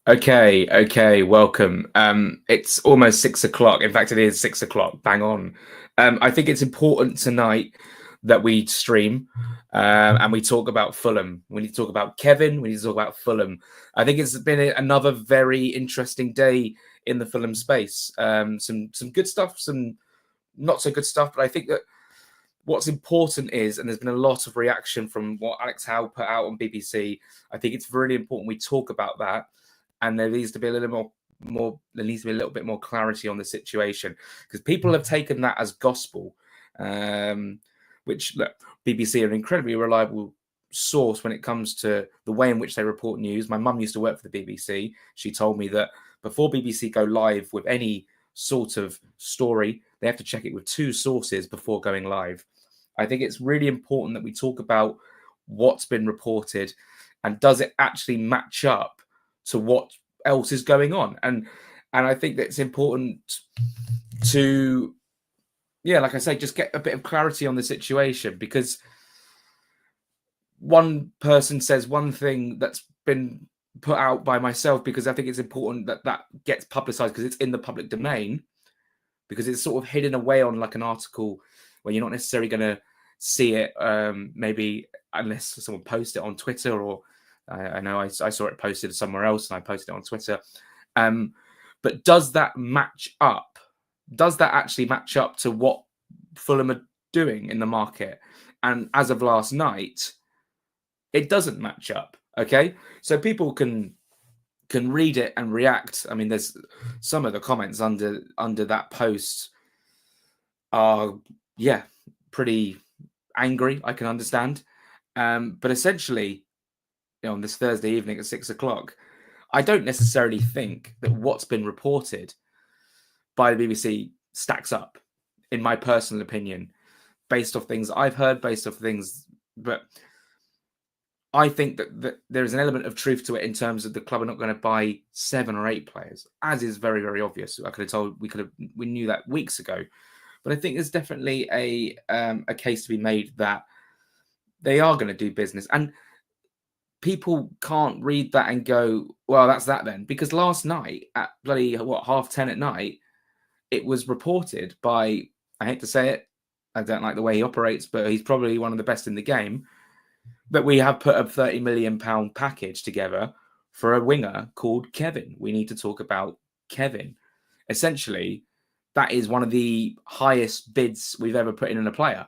Okay, welcome. It's almost 6 o'clock. In fact, it is 6 o'clock, bang on. I think it's important tonight that we stream and we talk about Fulham. We need to talk about Kevin. We need to talk about Fulham. I think it's been another very interesting day in the Fulham space. Some good stuff, some not so good stuff, but I think that what's important is, and there's been a lot of reaction from what Alex Howe put out on BBC. I think it's really important we talk about that, and there needs to be a little more. There needs to be a little bit more clarity on the situation because people have taken that as gospel, which look, BBC are an incredibly reliable source when it comes to the way in which they report news. My mum used to work for the BBC. She told me that before BBC go live with any sort of story, they have to check it with two sources before going live. I think it's really important that we talk about what's been reported and does it actually match up to what else is going on. And I think that it's important to, yeah, like I say, just get a bit of clarity on the situation, because one person says one thing that's been put out by myself, because I think it's important that that gets publicized because it's in the public domain, because it's sort of hidden away on like an article where you're not necessarily going to see it, maybe unless someone posts it on Twitter, or I know I saw it posted somewhere else and I posted it on Twitter. But does that match up? Does that actually match up to what Fulham are doing in the market? And as of last night, it doesn't match up. Okay, so people can read it and react. I mean, there's some of the comments under that post are, yeah, pretty angry. I can understand, but essentially, on this Thursday evening at 6 o'clock, I don't necessarily think that what's been reported by the BBC stacks up, in my personal opinion, based off things I've heard, based off things, but I think that there is an element of truth to it in terms of the club are not going to buy 7 or 8 players, as is very, very obvious. We knew that weeks ago, but I think there's definitely a case to be made that they are going to do business, and people can't read that and go, well, that's that then, because last night at bloody 10:30 at night, it was reported by, I hate to say it, I don't like the way he operates, but he's probably one of the best in the game, that we have put a £30 million package together for a winger called Kevin. We need to talk about Kevin. Essentially, that is one of the highest bids we've ever put in on a player.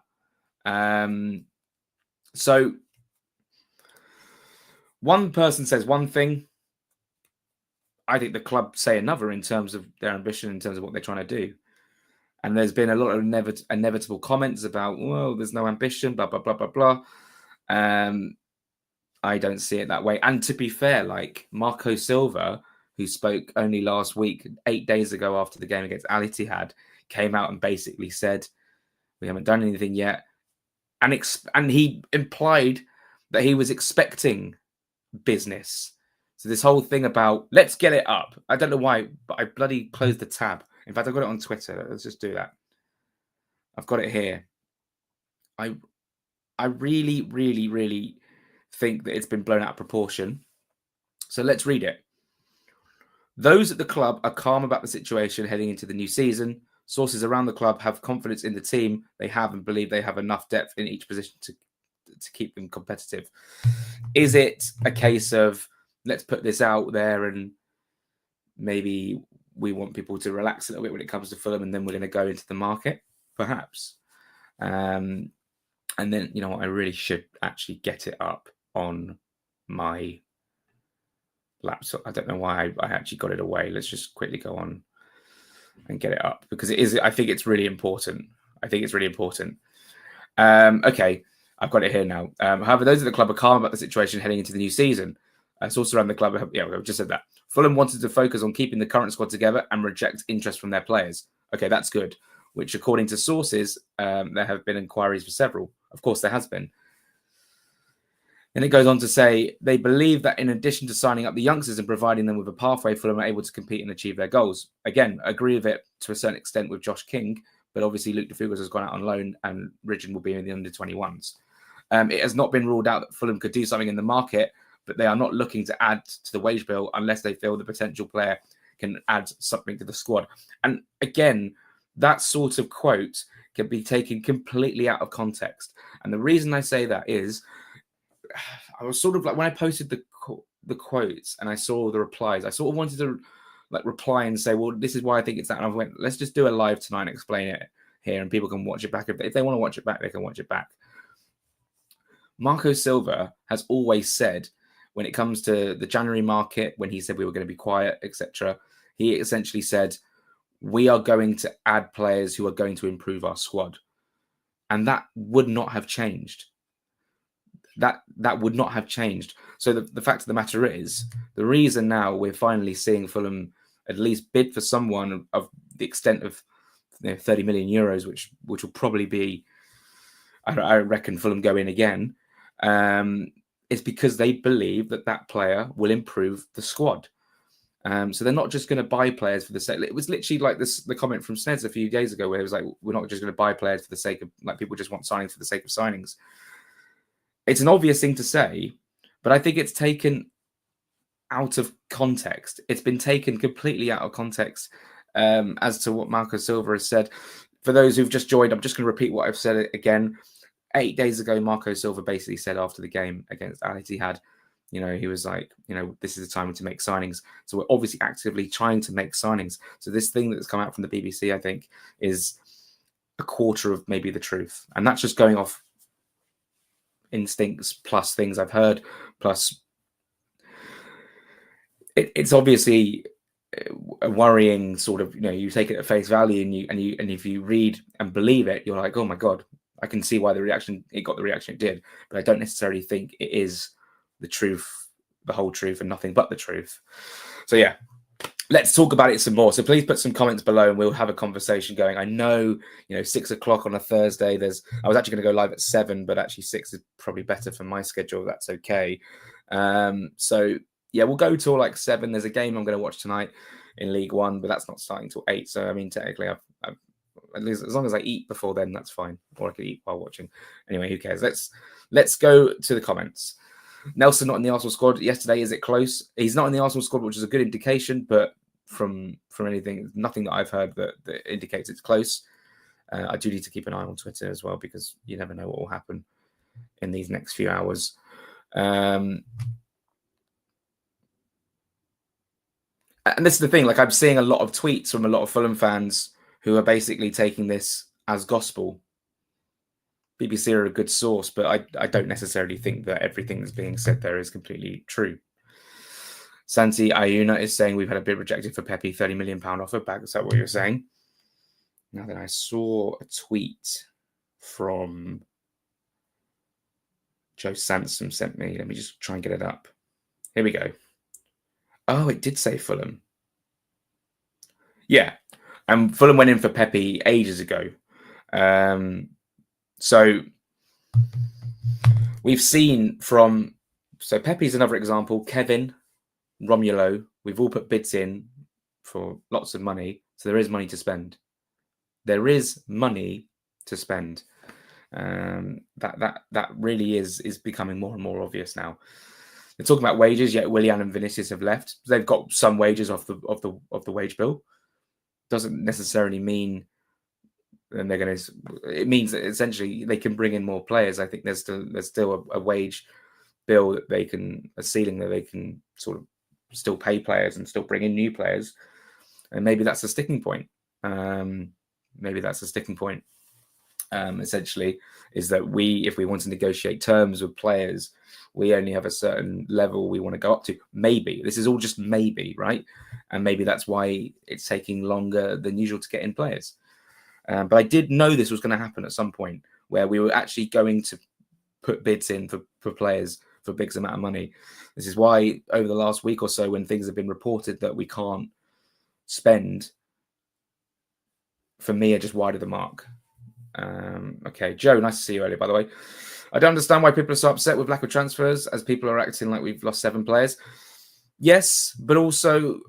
So one person says one thing, I think the club say another in terms of their ambition, in terms of what they're trying to do. And there's been a lot of inevitable comments about, well, there's no ambition, blah, blah, blah, blah, blah. I don't see it that way. And to be fair, like Marco Silva, who spoke only last week, 8 days ago after the game against Al Ittihad, came out and basically said, we haven't done anything yet. And he implied that he was expecting business. So this whole thing about, let's get it up. I don't know why, but I bloody closed the tab. In fact, I've got it on Twitter. Let's just do that. I've got it here. I really, really, really think that it's been blown out of proportion. So let's read it. Those at the club are calm about the situation heading into the new season. Sources around the club have confidence in the team they have and believe they have enough depth in each position to keep them competitive. Is it a case of, let's put this out there and maybe we want people to relax a little bit when it comes to Fulham, and then we're going to go into the market? Perhaps. And then, you know what, I really should actually get it up on my laptop. I don't know why I actually got it away. Let's just quickly go on and get it up, because it is, I think it's really important. Okay, I've got it here now. However, those at the club are calm about the situation heading into the new season. Sources around the club, we've just said that. Fulham wanted to focus on keeping the current squad together and reject interest from their players. Okay, that's good. Which, according to sources, there have been inquiries for several. Of course, there has been. And it goes on to say they believe that in addition to signing up the youngsters and providing them with a pathway, Fulham are able to compete and achieve their goals. Again, agree with it to a certain extent with Josh King, but obviously Luke de Fugels has gone out on loan and Ridgen will be in the under-21s. It has not been ruled out that Fulham could do something in the market, but they are not looking to add to the wage bill unless they feel the potential player can add something to the squad. And again, that sort of quote can be taken completely out of context. And the reason I say that is, I was sort of like, when I posted the quotes and I saw the replies, I sort of wanted to like reply and say, well, this is why I think it's that. And I went, let's just do a live tonight and explain it here, and people can watch it back. If they want to watch it back, they can watch it back. Marco Silva has always said, when it comes to the January market, when he said we were going to be quiet, etc., he essentially said, we are going to add players who are going to improve our squad. And that would not have changed. That would not have changed. So the fact of the matter is, the reason now we're finally seeing Fulham at least bid for someone of the extent of 30 million euros, which will probably be, I reckon Fulham go in again, is because they believe that player will improve the squad. So they're not just going to buy players for the sake. It was literally like the comment from Sneds a few days ago, where it was like, we're not just going to buy players for the sake of, like, people just want signings for the sake of signings. It's an obvious thing to say, but I think it's taken out of context. It's been taken completely out of context as to what Marco Silva has said. For those who've just joined, I'm just going to repeat what I've said again. 8 days ago, Marco Silva basically said after the game against Al Ittihad, he was like, this is the time to make signings. So we're obviously actively trying to make signings. So this thing that's come out from the BBC, I think, is a quarter of maybe the truth. And that's just going off instincts plus things I've heard, plus it's obviously a worrying sort of, you take it at face value, and if you read and believe it, you're like, oh my God, I can see why it got the reaction it did, but I don't necessarily think it is the truth, the whole truth, and nothing but the truth. So yeah, let's talk about it some more. So please put some comments below and we'll have a conversation going. I know, 6 o'clock on a Thursday, I was actually going to go live at 7, but actually 6 is probably better for my schedule. That's okay. So yeah, we'll go till like 7. There's a game I'm going to watch tonight in League One, but that's not starting till 8. So I mean, technically, I've at least, as long as I eat before then, that's fine. Or I could eat while watching. Anyway, who cares? Let's go to the comments. Nelson not in the Arsenal squad yesterday. Is it close? He's not in the Arsenal squad, which is a good indication. But from anything, nothing that I've heard that indicates it's close. I do need to keep an eye on Twitter as well, because you never know what will happen in these next few hours. And this is the thing. Like, I'm seeing a lot of tweets from a lot of Fulham fans who are basically taking this as gospel. BBC are a good source, but I don't necessarily think that everything that's being said there is completely true. Santi Ayuna is saying we've had a bid rejected for Pepe, £30 million offer back. Is that what you're saying? Now then, I saw a tweet from Joe Sansom sent me. Let me just try and get it up. Here we go. Oh, it did say Fulham. Yeah. And Fulham went in for Pepe ages ago. So we've seen so Pepe's another example. Kevin, Romulo, we've all put bids in for lots of money. So there is money to spend. There is money to spend. That really is becoming more and more obvious now. They're talking about wages, yet Willian and Vinicius have left. They've got some wages off the wage bill. Doesn't necessarily mean and they're going to. It means that essentially they can bring in more players. I think there's still a wage bill that they can, a ceiling that they can sort of still pay players and still bring in new players, and maybe that's a sticking point. Essentially, is that if we want to negotiate terms with players, we only have a certain level we want to go up to. Maybe this is all just maybe, right? And maybe that's why it's taking longer than usual to get in players. But I did know this was going to happen at some point, where we were actually going to put bids in for players for a big amount of money. This is why over the last week or so, when things have been reported that we can't spend, for me, are just wide of the mark. Okay, Joe, nice to see you earlier, by the way. I don't understand why people are so upset with lack of transfers, as people are acting like we've lost 7 players. Yes, but also,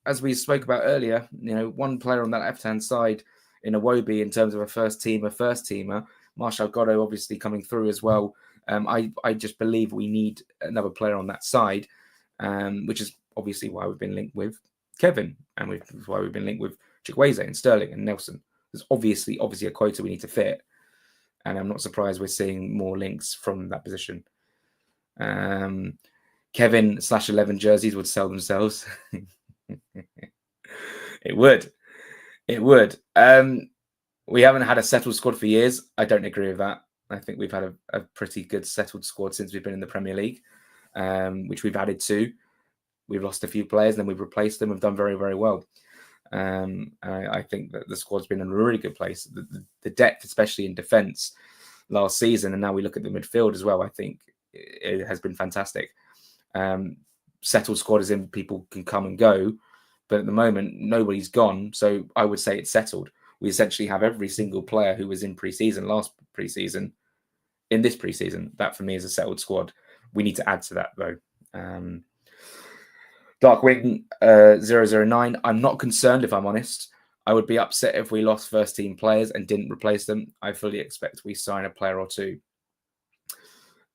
as we spoke about earlier, one player on that left-hand side in Iwobi in terms of a first teamer, Marshall Goddo obviously coming through as well. I just believe we need another player on that side, which is obviously why we've been linked with Kevin, and which is why we've been linked with Chukwueze and Sterling and Nelson. There's obviously a quota we need to fit, and I'm not surprised we're seeing more links from that position. Kevin /11 jerseys would sell themselves. It would. We haven't had a settled squad for years. I don't agree with that. I think we've had a pretty good settled squad since we've been in the Premier League, which we've added to. We've lost a few players, and then we've replaced them. We've done very, very well. I think that the squad's been in a really good place. The depth, especially in defence last season, and now we look at the midfield as well, I think it has been fantastic. Settled squad as in people can come and go, but at the moment, nobody's gone. So I would say it's settled. We essentially have every single player who was in pre-season, last pre-season, in this pre-season. That for me is a settled squad. We need to add to that though. Darkwing 009. I'm not concerned if I'm honest. I would be upset if we lost first team players and didn't replace them. I fully expect we sign a player or two.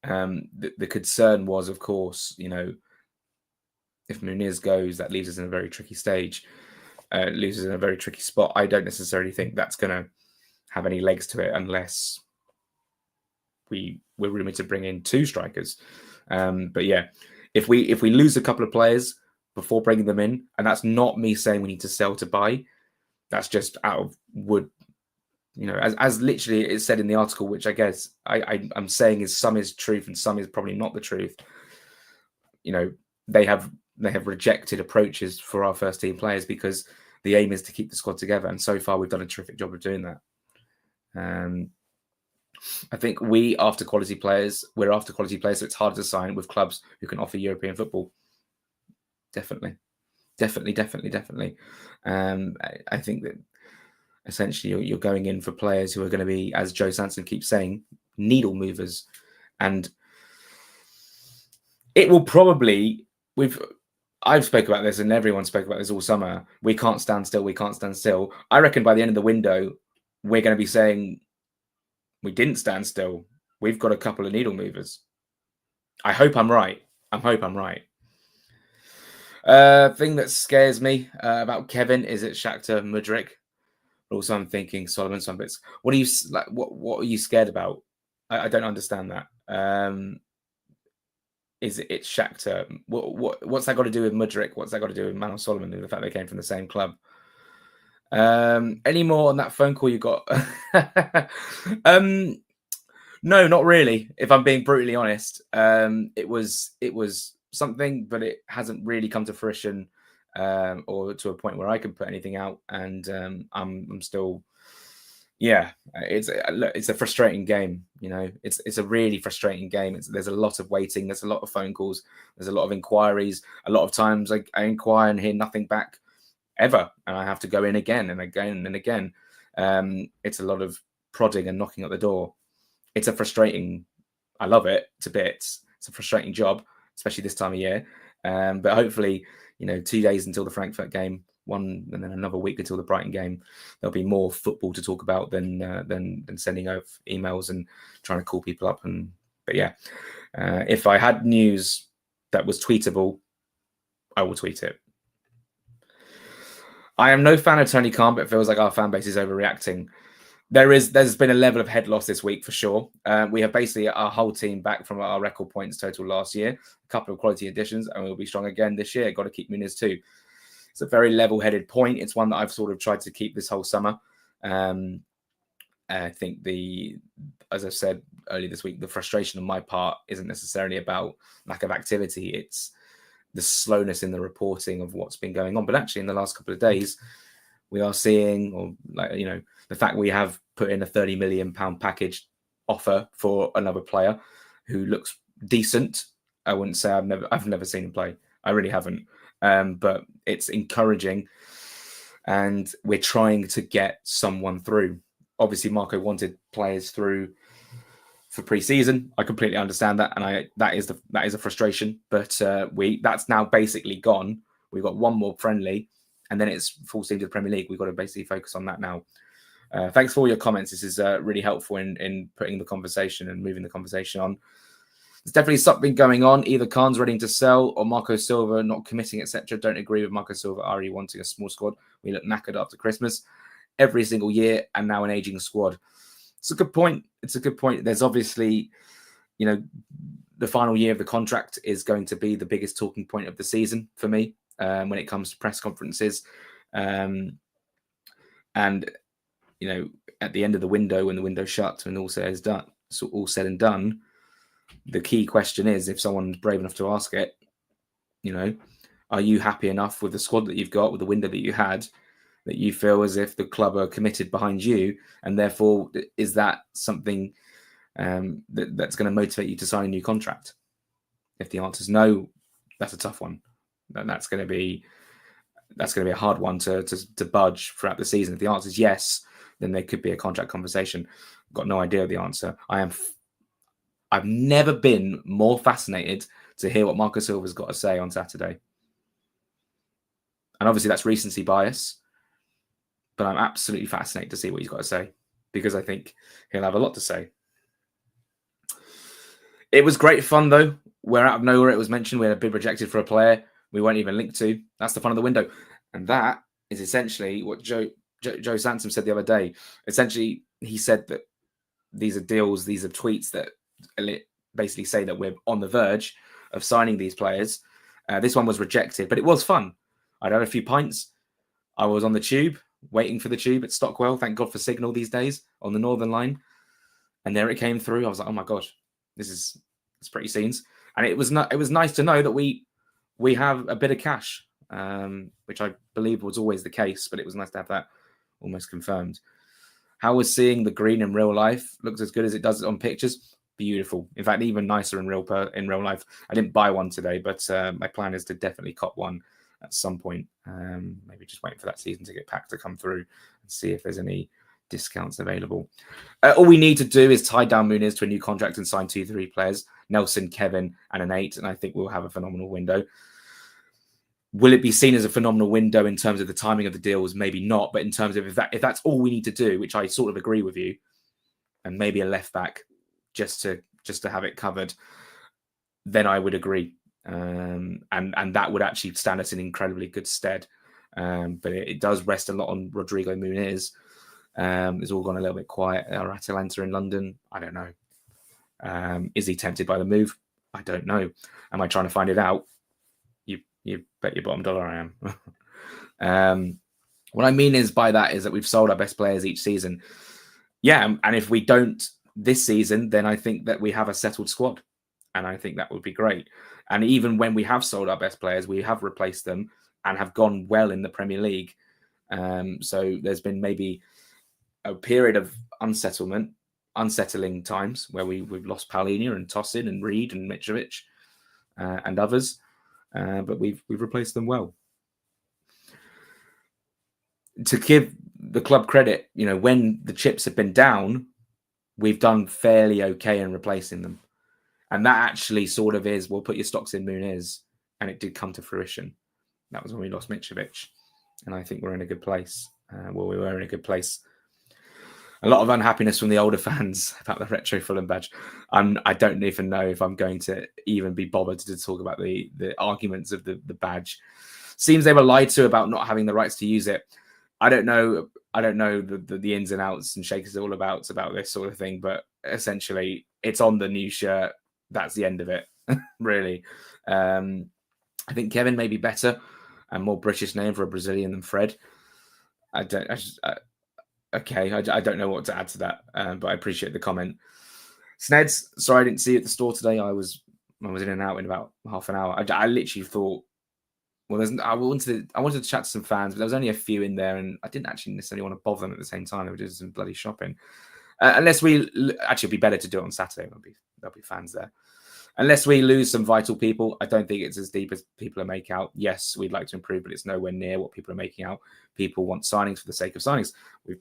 The concern was, of course, if Muniz goes, that leaves us in a very tricky stage. Leaves us in a very tricky spot. I don't necessarily think that's going to have any legs to it unless we're rumoured to bring in 2 strikers. But yeah, if we lose a couple of players before bringing them in, and that's not me saying we need to sell to buy, that's just out of wood. As literally it's said in the article, which I guess I'm saying is some is truth and some is probably not the truth. They have rejected approaches for our first team players because the aim is to keep the squad together, and so far we've done a terrific job of doing that. I think we're after quality players, so it's harder to sign with clubs who can offer European football. Definitely. I think that essentially you're going in for players who are going to be, as Joe Sanson keeps saying, needle movers. And it will probably, I've spoke about this and everyone spoke about this all summer. We can't stand still. I reckon by the end of the window, we're going to be saying we didn't stand still. We've got a couple of needle movers. I hope I'm right. Thing that scares me about Kevin is it Shakhtar Mudryk. Also, I'm thinking Solomon some bits. What are you like? What are you scared about? I don't understand that. Is it Shakhtar? What's that got to do with Mudryk? What's that got to do with Manuel Solomon? The fact they came from the same club. Any more on that phone call you got? No, not really. If I'm being brutally honest, it was something, but it hasn't really come to fruition or to a point where I can put anything out. And I'm still, yeah. It's a frustrating game. It's a really frustrating game. There's a lot of waiting. There's a lot of phone calls. There's a lot of inquiries. A lot of times I inquire and hear nothing back ever, and I have to go in again and again and again. It's a lot of prodding and knocking at the door. It's a frustrating. I love it to bits. It's a frustrating job, especially this time of year. But hopefully, 2 days until the Frankfurt game, one and then another week until the Brighton game, there'll be more football to talk about than sending out emails and trying to call people up. But yeah, if I had news that was tweetable, I will tweet it. I am no fan of Tony Khan, but it feels like our fan base is overreacting. There's been a level of head loss this week for sure. We have basically our whole team back from our record points total last year, a couple of quality additions, and we'll be strong again this year. Got to keep Muniz too. It's a very level-headed point. It's one that I've sort of tried to keep this whole summer. I think as I said earlier this week, the frustration on my part isn't necessarily about lack of activity. It's the slowness in the reporting of what's been going on. But actually, in the last couple of days, we are seeing, the fact we have put in a £30 million package offer for another player who looks decent. I wouldn't say I've never seen him play. I really haven't. But it's encouraging, and we're trying to get someone through. Obviously, Marco wanted players through for pre-season. I completely understand that, and that is a frustration. But that's now basically gone. We've got one more friendly, and then it's full steam to the Premier League. We've got to basically focus on that now. Thanks for all your comments. This is really helpful in putting the conversation and moving the conversation on. There's definitely something going on. Either Khan's ready to sell or Marco Silva not committing, etc. Don't agree with Marco Silva already wanting a small squad. We look knackered after Christmas every single year, and now an aging squad. It's a good point. It's a good point. There's obviously, the final year of the contract is going to be the biggest talking point of the season for me when it comes to press conferences. And, at the end of the window, when the window shuts, when all said and done, the key question is, if someone's brave enough to ask it, are you happy enough with the squad that you've got, with the window that you had, that you feel as if the club are committed behind you? And therefore, is that something that's going to motivate you to sign a new contract? If the answer is no, that's a tough one. And that's going to be a hard one to budge throughout the season. If the answer is yes, then there could be a contract conversation. I've got no idea the answer. I've never been more fascinated to hear what Marco Silva's got to say on Saturday. And obviously that's recency bias, but I'm absolutely fascinated to see what he's got to say, because I think he'll have a lot to say. It was great fun, though, where out of nowhere it was mentioned we had a bid rejected for a player we weren't even linked to. That's the fun of the window. And that is essentially what Joe Sansom said the other day. Essentially, he said that these are deals, these are tweets that basically say that we're on the verge of signing these players. This one was rejected, but it was fun. I'd had a few pints. I was on the tube, waiting for the tube at Stockwell. Thank God for Signal these days on the Northern Line. And there it came through. I was like, oh my God, it's pretty scenes. And it was nice to know that we have a bit of cash, which I believe was always the case, but it was nice to have that almost confirmed. How was seeing the green in real life? Looks as good as it does on pictures. Beautiful. In fact, even nicer in real life. I didn't buy one today, but my plan is to definitely cop one at some point. Maybe just waiting for that season ticket pack to come through and see if there's any discounts available. All we need to do is tie down Muniz to a new contract and sign 2-3 players, Nelson, Kevin, and an 8, and I think we'll have a phenomenal window. Will it be seen as a phenomenal window in terms of the timing of the deals? Maybe not, but in terms of if that's all we need to do, which I sort of agree with you, and maybe a left back just to have it covered, then I would agree, and that would actually stand us in incredibly good stead. But it does rest a lot on Rodrigo Muniz. It's all gone a little bit quiet at Atalanta in London. I don't know. Is he tempted by the move? I don't know. Am I trying to find it out? You bet your bottom dollar I am. What I mean by that is that we've sold our best players each season. Yeah, and if we don't this season, then I think that we have a settled squad. And I think that would be great. And even when we have sold our best players, we have replaced them and have gone well in the Premier League. So there's been maybe a period of unsettling times where we've lost Paulinho and Tosin and Reed and Mitrovic and others. But we've replaced them well. To give the club credit, when the chips have been down, we've done fairly okay in replacing them. And that actually sort of is, we'll put your stocks in Muniz, and it did come to fruition. That was when we lost Mitrovic. And I think we're in a good place. We were in a good place. A lot of unhappiness from the older fans about the retro Fulham badge. I don't even know if I'm going to even be bothered to talk about the arguments of the badge. Seems they were lied to about not having the rights to use it. I don't know the ins and outs and shakers all about this sort of thing, but essentially it's on the new shirt. That's the end of it, really. I think Kevin may be better and more British name for a Brazilian than Fred. I don't know what to add to that, but I appreciate the comment. Sneds, sorry I didn't see you at the store today. I was in and out in about half an hour. I literally thought, I wanted to chat to some fans, but there was only a few in there, and I didn't actually necessarily want to bother them at the same time. They were doing some bloody shopping. Unless we actually, it'd be better to do it on Saturday. There'll be fans there. Unless we lose some vital people, I don't think it's as deep as people are making out. Yes, we'd like to improve, but it's nowhere near what people are making out. People want signings for the sake of signings.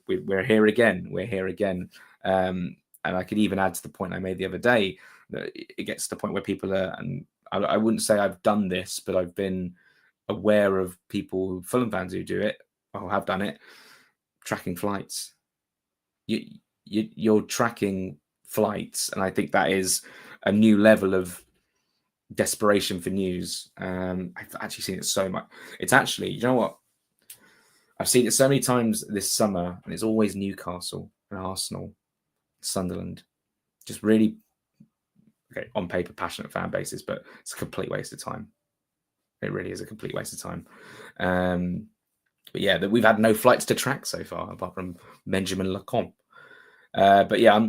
We're here again. We're here again. And I could even add to the point I made the other day that it gets to the point where people are, and I wouldn't say I've done this, but I've been aware of people, Fulham fans who do it or have done it, tracking flights. you're tracking flights, and I think that is a new level of desperation for news. I've actually seen it so much. It's actually, you know what? I've seen it so many times this summer, and it's always Newcastle and Arsenal, Sunderland. Just really, okay, on paper, passionate fan bases, but it's a complete waste of time. It really is a complete waste of time. But yeah, we've had no flights to track so far, apart from Benjamin Lecomte. But yeah,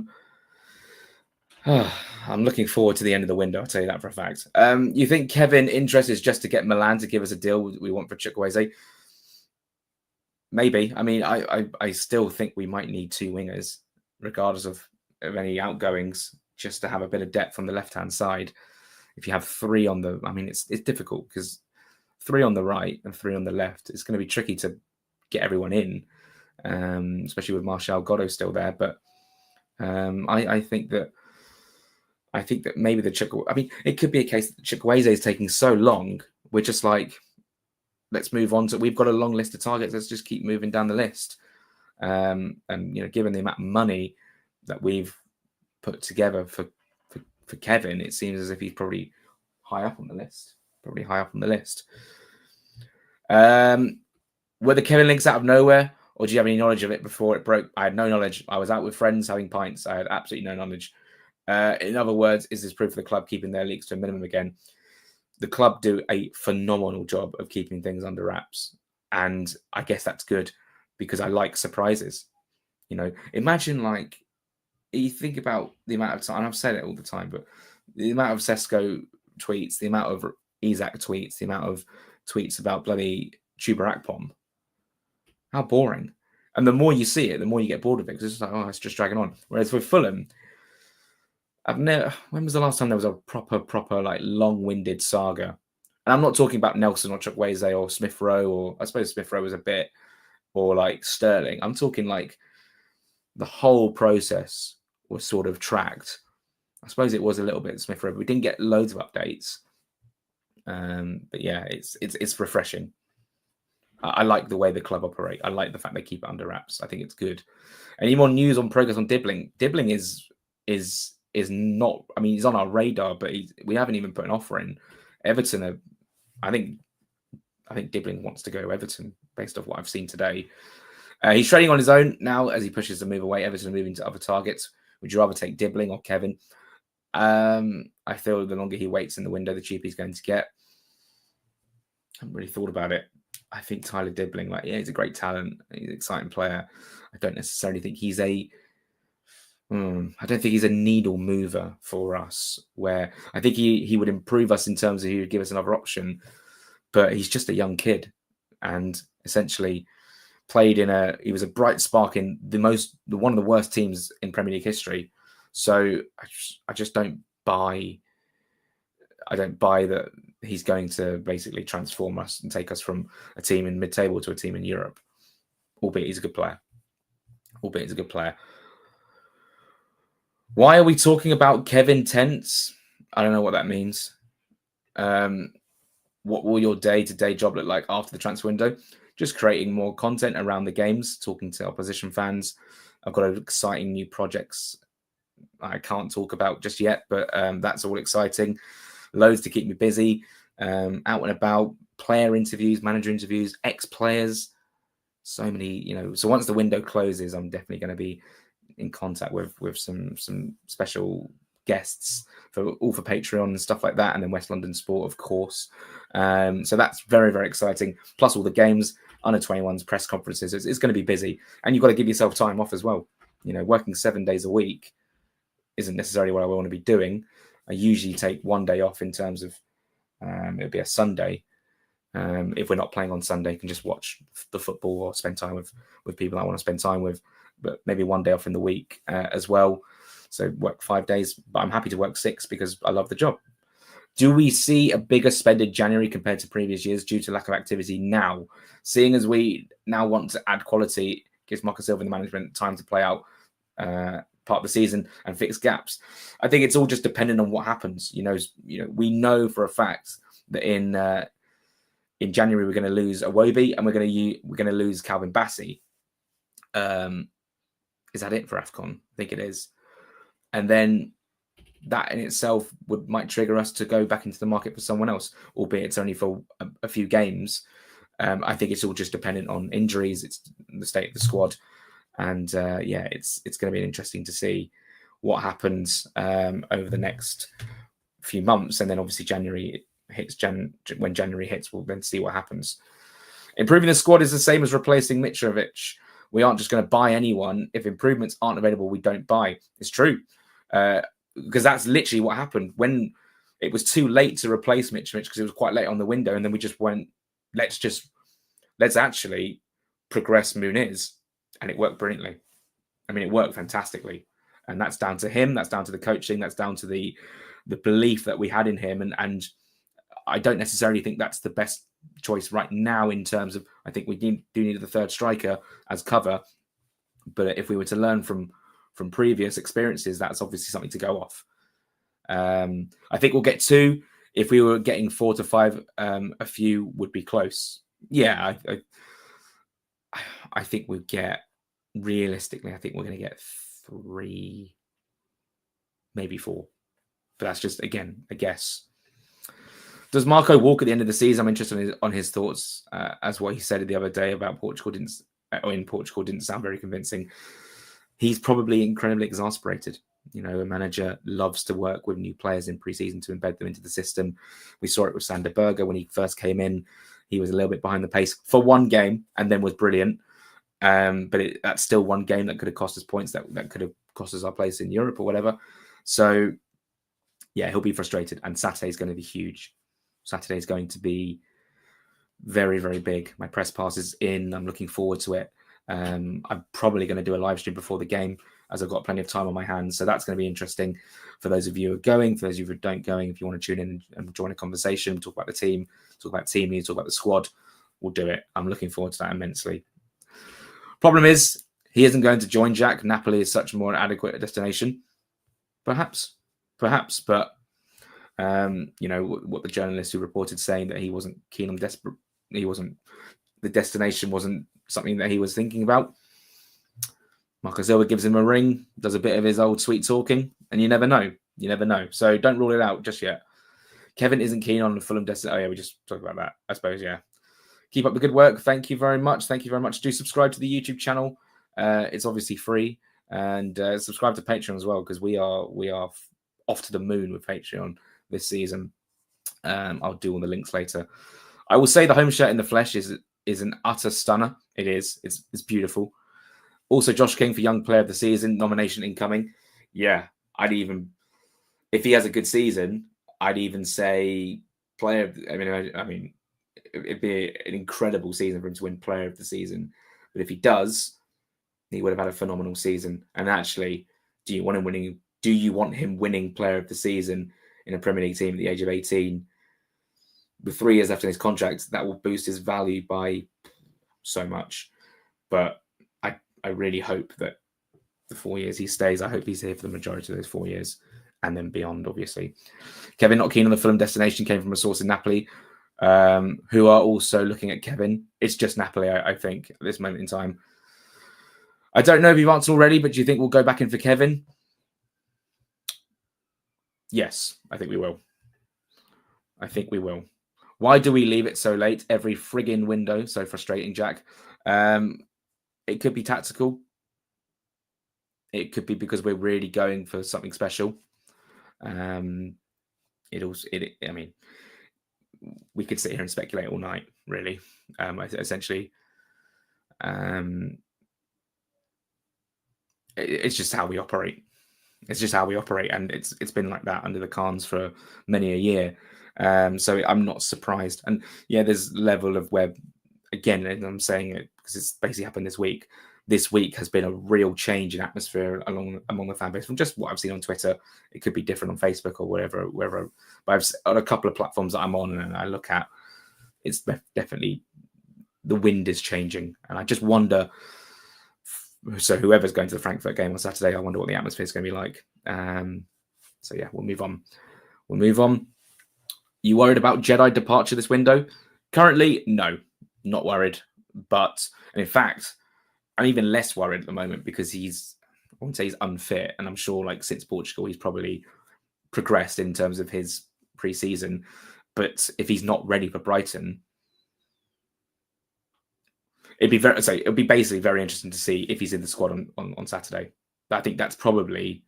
I'm looking forward to the end of the window. I'll tell you that for a fact. You think Kevin interest is just to get Milan to give us a deal we want for Chukwueze? Maybe. I mean, I still think we might need two wingers, regardless of any outgoings, just to have a bit of depth on the left-hand side. If you have three on the, I mean, it's difficult because three on the right and three on the left, it's going to be tricky to get everyone in, especially with Martial Godot still there. But I think that maybe I mean, it could be a case that Chukwueze is taking so long. We're just like, let's move on to. We've got a long list of targets. Let's just keep moving down the list. And given the amount of money that we've put together for Kevin, it seems as if he's probably high up on the list. Were the Kevin links out of nowhere, or do you have any knowledge of it before it broke? I had no knowledge. I was out with friends having pints. I had absolutely no knowledge. In other words, is this proof of the club keeping their leaks to a minimum again? The club do a phenomenal job of keeping things under wraps. And I guess that's good because I like surprises. Imagine you think about the amount of time, and I've said it all the time, but the amount of Sesko tweets, the amount of Isaac tweets, the amount of tweets about bloody Chuba Akpom. How boring. And the more you see it, the more you get bored of it because it's like, oh, it's just dragging on. Whereas with Fulham, when was the last time there was a proper like long-winded saga? And I'm not talking about Nelson or Chukwueze or Smith Rowe, or I suppose Smith Rowe was a bit, or like Sterling. I'm talking like the whole process was sort of tracked. I suppose it was a little bit Smith Rowe. We didn't get loads of updates. But yeah, it's refreshing. I like the way the club operate. I like the fact they keep it under wraps. I think it's good. Any more news on progress on Dibbling? Dibbling is not. I mean, he's on our radar, but we haven't even put an offer in. Everton I think Dibbling wants to go to Everton based off what I've seen today. He's trading on his own now as he pushes to move away. Everton moving to other targets. Would you rather take Dibbling or Kevin? I feel the longer he waits in the window, the cheaper he's going to get. I haven't really thought about it. I think Tyler Dibbling, he's a great talent. He's an exciting player. I don't necessarily think he's I don't think he's a needle mover for us, where I think he would improve us in terms of he would give us another option, but he's just a young kid and essentially he was a bright spark in one of the worst teams in Premier League history. So I just don't buy that he's going to basically transform us and take us from a team in mid-table to a team in Europe, albeit he's a good player. Why are we talking about Kevin tense? I don't know what that means. What will your day-to-day job look like after the transfer window? Just creating more content around the games, talking to opposition fans. I've got exciting new projects I can't talk about just yet, but that's all exciting. Loads to keep me busy. Out and about, player interviews, manager interviews, ex-players. So many, So once the window closes, I'm definitely going to be in contact with some special guests for Patreon and stuff like that, and then West London Sport, of course. So that's very, very exciting. Plus all the games, under 21s, press conferences. It's going to be busy, and you've got to give yourself time off as well. Working 7 days a week isn't necessarily what I want to be doing. I usually take one day off in terms of it'll be a Sunday. If we're not playing on Sunday, you can just watch the football or spend time with people I want to spend time with, but maybe one day off in the week as well. So work 5 days, but I'm happy to work 6 because I love the job. Do we see a bigger spend in January compared to previous years due to lack of activity now? Seeing as we now want to add quality, gives Marco Silva and the management time to play out part of the season and fix gaps. I think it's all just dependent on what happens. We know for a fact that in January we're going to lose Iwobi and we're going to lose Calvin Bassey. is that it for AFCON? I think it is. And then that in itself might trigger us to go back into the market for someone else, albeit it's only for a few games. I think it's all just dependent on injuries. It's the state of the squad. And it's going to be interesting to see what happens over the next few months. And then obviously January hits. When January hits, we'll then see what happens. Improving the squad is the same as replacing Mitrovic. We aren't just going to buy anyone. If improvements aren't available, we don't buy. It's true. Because that's literally what happened when it was too late to replace Mitrovic, because it was quite late on the window. And then we just went, let's actually progress Muniz. And it worked brilliantly. I mean, it worked fantastically. And that's down to him. That's down to the coaching. That's down to the belief that we had in him. And I don't necessarily think that's the best choice right now in terms of, I think we do need the third striker as cover. But if we were to learn from previous experiences, that's obviously something to go off. I think we'll get 2. If we were getting 4 to 5, a few would be close. Yeah, I think we'll get, realistically, I think we're going to get 3, maybe 4. But that's just, again, a guess. Does Marco walk at the end of the season? I'm interested on his thoughts, as what he said the other day about Portugal didn't sound very convincing. He's probably incredibly exasperated. You know, a manager loves to work with new players in pre-season to embed them into the system. We saw it with Sander Berge when he first came in. He was a little bit behind the pace for one game and then was brilliant. But that's still one game that could have cost us points, that could have cost us our place in Europe or whatever. So, yeah, he'll be frustrated. And Saturday's going to be huge. Saturday's going to be very, very big. My press pass is in. I'm looking forward to it. I'm probably going to do a live stream before the game, as I've got plenty of time on my hands. So that's going to be interesting for those of you who are going, for those of you who don't going. If you want to tune in and join a conversation, talk about the team, talk about team news, talk about the squad, we'll do it. I'm looking forward to that immensely. Problem is, he isn't going to join Jack. Napoli is such a more adequate destination. Perhaps. But, what the journalist who reported saying that he wasn't keen on the destination wasn't something that he was thinking about. Marco Silva gives him a ring, does a bit of his old sweet talking, and you never know. So don't rule it out just yet. Kevin isn't keen on the Fulham destination. Oh, yeah, we just talked about that, I suppose, yeah. Keep up the good work. Thank you very much. Do subscribe to the YouTube channel. It's obviously free. And subscribe to Patreon as well, because we are off to the moon with Patreon this season. I'll do all the links later. I will say the home shirt in the flesh is an utter stunner. It is. It's beautiful. Also, Josh King for Young Player of the Season, nomination incoming. Yeah, if he has a good season, I'd even say player. I mean, it'd be an incredible season for him to win Player of the Season. But if he does, he would have had a phenomenal season. And actually, do you want him winning Player of the Season in a Premier League team at the age of 18? With 3 years left in his contract, that will boost his value by so much. But I really hope that the 4 years he stays, I hope he's here for the majority of those 4 years and then beyond, obviously. Kevin, not keen on the Fulham destination, came from a source in Napoli, who are also looking at Kevin. It's just Napoli, I think, at this moment in time. I don't know if you've answered already, but do you think we'll go back in for Kevin? Yes, I think we will. Why do we leave it so late every friggin' window? So frustrating, Jack. It could be tactical. It could be because we're really going for something special. I mean, we could sit here and speculate all night, really. Essentially, it's just how we operate. And it's been like that under the Khans for many a year. So I'm not surprised. And yeah, there's level of where, again, and I'm saying it because it's basically happened this week. This week has been a real change in atmosphere among the fan base from just what I've seen on Twitter. It could be different on Facebook or wherever. But on a couple of platforms that I'm on and I look at, it's definitely the wind is changing. And I just wonder. So whoever's going to the Frankfurt game on Saturday, I wonder what the atmosphere is going to be like. So yeah, we'll move on. You worried about Jedi departure this window? Currently, no, not worried. But in fact, I'm even less worried at the moment because he's wouldn't say he's unfit, and I'm sure like since Portugal he's probably progressed in terms of his pre-season. But if he's not ready for Brighton, it'd be basically very interesting to see if he's in the squad on Saturday. I think that's probably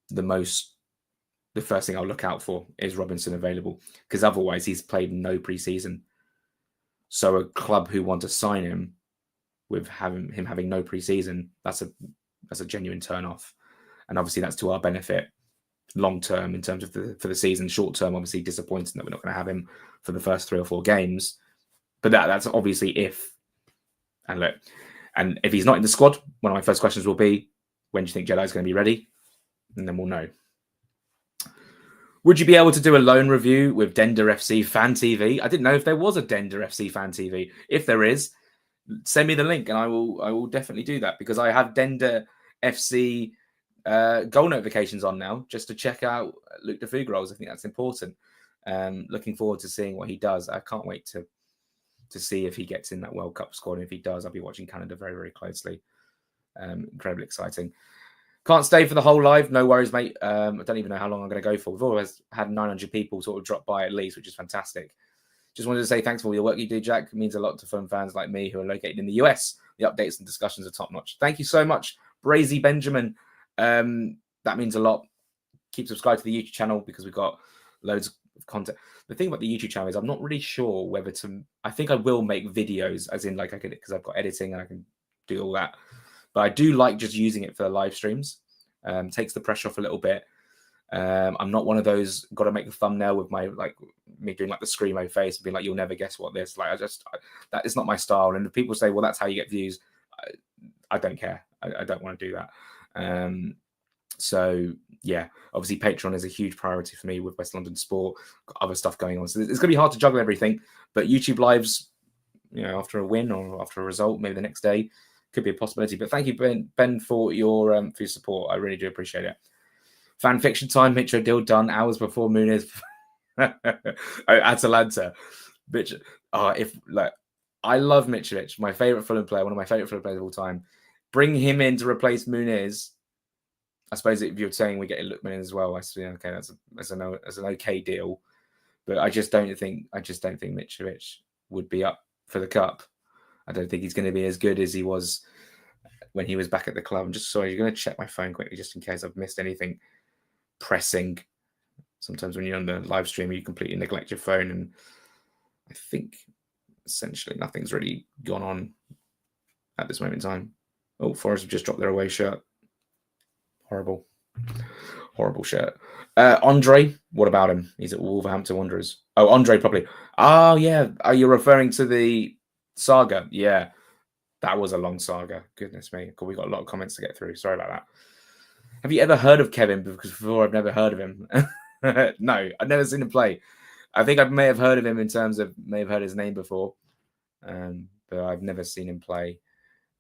the first thing I'll look out for is Robinson available, because otherwise he's played no pre-season. So a club who want to sign him with him having no pre-season, that's a genuine turn off, and obviously that's to our benefit long term in terms of for the season. Short term, obviously disappointing that we're not going to have him for the first 3 or 4 games, but that's obviously if. And look, and if he's not in the squad, one of my first questions will be, when do you think Jedi's going to be ready? And then we'll know. Would you be able to do a loan review with Dender FC Fan TV? I didn't know if there was a Dender FC Fan TV. If there is, send me the link and I will definitely do that, because I have Dender FC goal notifications on now just to check out Luke de Fuggerol's. I think that's important. Looking forward to seeing what he does. I can't wait to see if he gets in that World Cup squad. And if he does, I'll be watching Canada very, very closely. Incredibly exciting. Can't stay for the whole live. No worries, mate. I don't even know how long I'm going to go for. We've always had 900 people sort of drop by at least, which is fantastic. Just wanted to say thanks for all your work you do, Jack. It means a lot to Fulham fans like me who are located in the US. The updates and discussions are top-notch. Thank you so much, Brazy Benjamin. That means a lot. Keep subscribed to the YouTube channel because we've got loads of content. The thing about the YouTube channel is I'm not really sure whether to... I think I will make videos, as in like I could, because I've got editing and I can do all that. But I do like just using it for the live streams. Takes the pressure off a little bit. I'm not one of those got to make a thumbnail with my me doing like the screamo face and being like, you'll never guess what this. Like that is not my style. And if people say, well, that's how you get views, I don't care. I don't want to do that. So yeah, obviously Patreon is a huge priority for me with West London Sport. Got other stuff going on, so it's going to be hard to juggle everything. But YouTube lives, after a win or after a result, maybe the next day, could be a possibility. But thank you, Ben, for your support. I really do appreciate it. Fan fiction time. Mitro deal done hours before Muniz. Atalanta. I love Mitrovic, my favorite Fulham player, one of my favorite Fulham players of all time. Bring him in to replace Muniz. I suppose if you're saying we get Lookman as well, I see. Okay, that's an okay deal, but I just don't think Mitrovic would be up for the cup. I don't think he's going to be as good as he was when he was back at the club. I'm just sorry, you're going to check my phone quickly just in case I've missed anything pressing. Sometimes when you're on the live stream, you completely neglect your phone, and I think essentially nothing's really gone on at this moment in time. Oh, Forest have just dropped their away shirt. Horrible shirt. Andre, what about him? He's at Wolverhampton Wanderers. Oh, Andre probably. Oh, yeah. Are you referring to the saga? Yeah, that was a long saga. Goodness me. We got a lot of comments to get through. Sorry about that. Have you ever heard of Kevin? Because before I've never heard of him. No, I've never seen him play. I think I may have heard of him in terms of may have heard his name before, but I've never seen him play.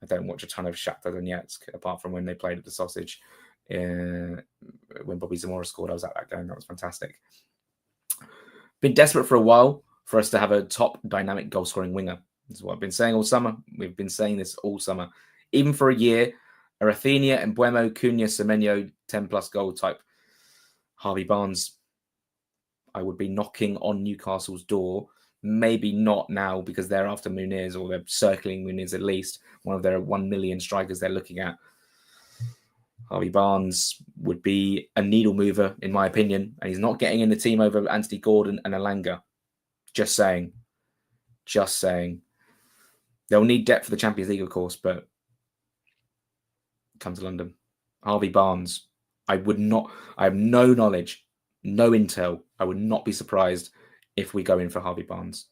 I don't watch a ton of Shakhtar Donetsk apart from when they played at the Sausage. When Bobby Zamora scored, I was at that game. That was fantastic. Been desperate for a while for us to have a top dynamic goal-scoring winger. This is what I've been saying all summer. We've been saying this all summer. Even for a year, a Rafinha and Buemo, Cunha, Semenyo, 10-plus goal type Harvey Barnes, I would be knocking on Newcastle's door. Maybe not now because they're after Muniz, or they're circling Muniz at least. One of their 1 million strikers they're looking at. Harvey Barnes would be a needle mover, in my opinion, and he's not getting in the team over Anthony Gordon and Alanga. Just saying. They'll need depth for the Champions League, of course, but come to London. Harvey Barnes. I have no knowledge, no intel. I would not be surprised if we go in for Harvey Barnes.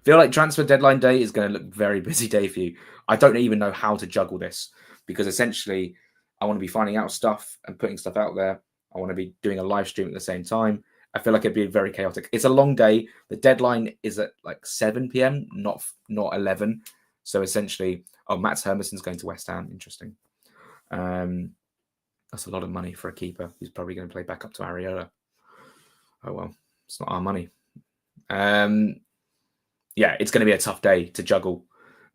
Feel like transfer deadline day is going to look very busy day for you. I don't even know how to juggle this, because essentially I want to be finding out stuff and putting stuff out there. I want to be doing a live stream at the same time. I feel like it'd be very chaotic. It's a long day. The deadline is at like 7 p.m., not 11. So essentially, Mats Hermanson's going to West Ham. Interesting. That's a lot of money for a keeper who's probably going to play back up to Areola. Oh, well, it's not our money. Yeah, it's going to be a tough day to juggle.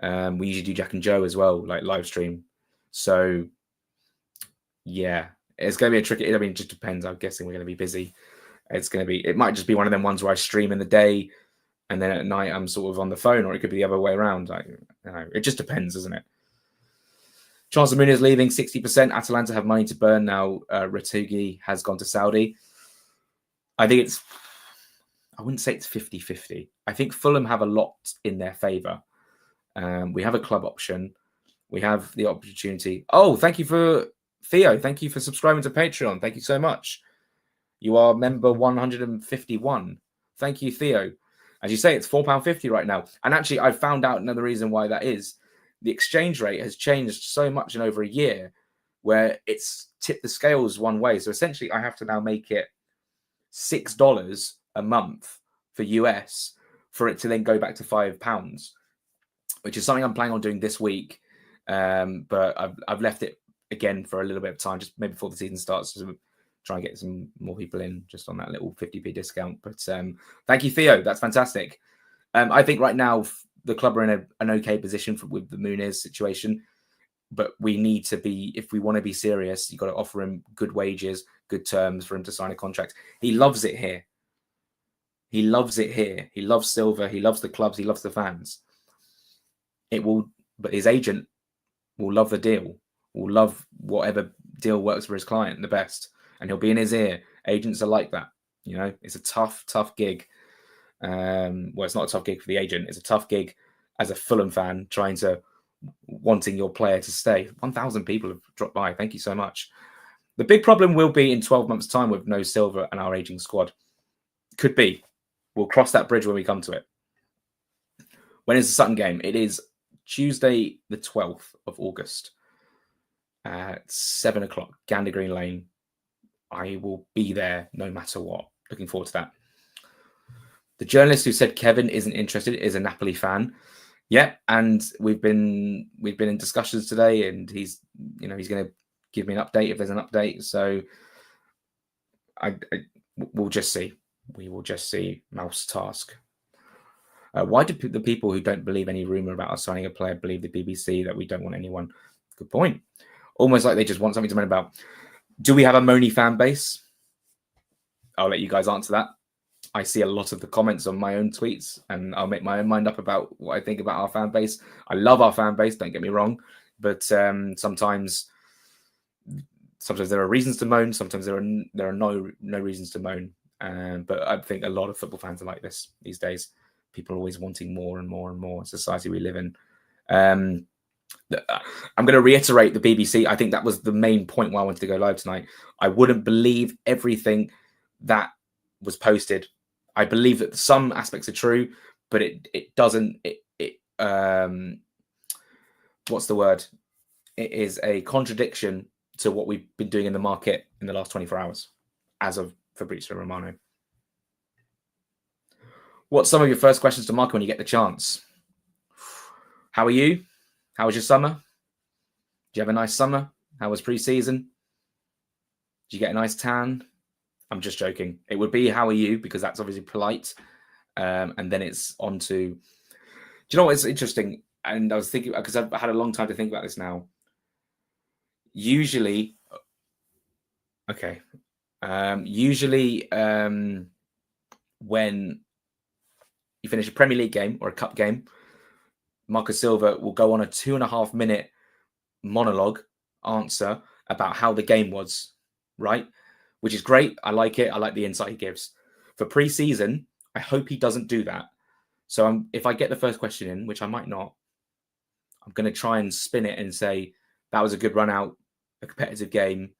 We usually do Jack and Joe as well, like live stream. So Yeah, it's going to be a tricky. I mean, it just depends. I'm guessing we're going to be busy. It might just be one of them ones where I stream in the day and then at night I'm sort of on the phone, or it could be the other way around. It just depends, doesn't it? Charles Muniz leaving 60%. Atalanta have money to burn now. Ratugi has gone to Saudi. I wouldn't say it's 50-50. I think Fulham have a lot in their favour. We have a club option. We have the opportunity. Oh, thank you for Theo. Thank you for subscribing to Patreon. Thank you so much. You are member 151. Thank you, Theo. As you say, it's £4.50 right now. And actually, I found out another reason why that is. The exchange rate has changed so much in over a year where it's tipped the scales one way. So essentially, I have to now make it $6 a month for US for it to then go back to £5, which is something I'm planning on doing this week. But I've left it again for a little bit of time, just maybe before the season starts, to try and get some more people in just on that little 50p discount. But thank you, Theo. That's fantastic. I think right now the club are in an okay position with the Muniz situation, but we need to be, if we want to be serious, you've got to offer him good wages, good terms for him to sign a contract. He loves it here. He loves it here. He loves Silva. He loves the clubs. He loves the fans. But his agent will love the deal, will love whatever deal works for his client the best, and he'll be in his ear. Agents are like that. It's a tough gig. Well, it's not a tough gig for the agent. It's a tough gig as a Fulham fan wanting your player to stay. 1,000 people have dropped by. Thank you so much. The big problem will be in 12 months' time with no Silva and our aging squad. Could be. We'll cross that bridge when we come to it. When is the Sutton game? It is Tuesday, the 12th of August at 7 o'clock, Gander Green Lane. I will be there no matter what. Looking forward to that. The journalist who said Kevin isn't interested is a Napoli fan. Yeah, and we've been in discussions today, and he's going to give me an update if there's an update. So we'll just see. We will just see. Mouse task. Why do the people who don't believe any rumor about us signing a player believe the BBC that we don't want anyone? Good point. Almost like they just want something to moan about. Do we have a moany fan base? I'll let you guys answer that. I see a lot of the comments on my own tweets, and I'll make my own mind up about what I think about our fan base. I love our fan base, don't get me wrong, but sometimes there are reasons to moan. Sometimes there are no reasons to moan. But I think a lot of football fans are like this these days. People are always wanting more and more and more. Society we live in. I'm going to reiterate the BBC. I think that was the main point why I wanted to go live tonight. I wouldn't believe everything that was posted. I believe that some aspects are true, but it doesn't. What's the word? It is a contradiction to what we've been doing in the market in the last 24 hours, as of Fabrizio Romano. What's some of your first questions to Marco when you get the chance? How are you? How was your summer? Did you have a nice summer? How was pre-season? Did you get a nice tan? I'm just joking. It would be how are you, because that's obviously polite. And then it's on to... Do you know what's interesting? And I was thinking, because I've had a long time to think about this now. Usually, when you finish a Premier League game or a cup game, Marco Silva will go on a 2.5 minute monologue answer about how the game was, right? Which is great. I like it. I like the insight he gives. For pre-season, I hope he doesn't do that. So if I get the first question in, which I might not, I'm going to try and spin it and say, that was a good run out, a competitive game.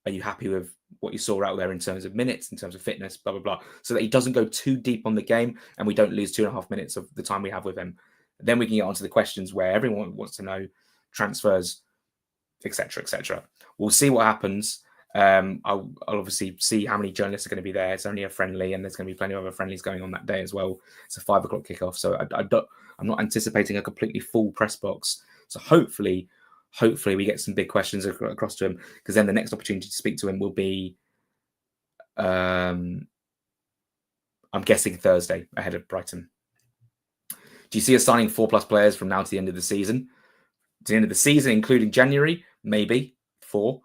Are you happy with what you saw out there in terms of minutes, in terms of fitness, blah, blah, blah, so that he doesn't go too deep on the game and we don't lose 2.5 minutes of the time we have with him. Then we can get onto the questions where everyone wants to know transfers, etc., etc. We'll see what happens. I'll obviously see how many journalists are going to be there. It's only a friendly, and there's going to be plenty of other friendlies going on that day as well. It's a 5 o'clock kickoff, so I'm not anticipating a completely full press box. So hopefully we get some big questions across to him, because then the next opportunity to speak to him will be, I'm guessing Thursday ahead of Brighton. Do you see us signing 4+ players from now to the end of the season? To the end of the season, including January, maybe 4.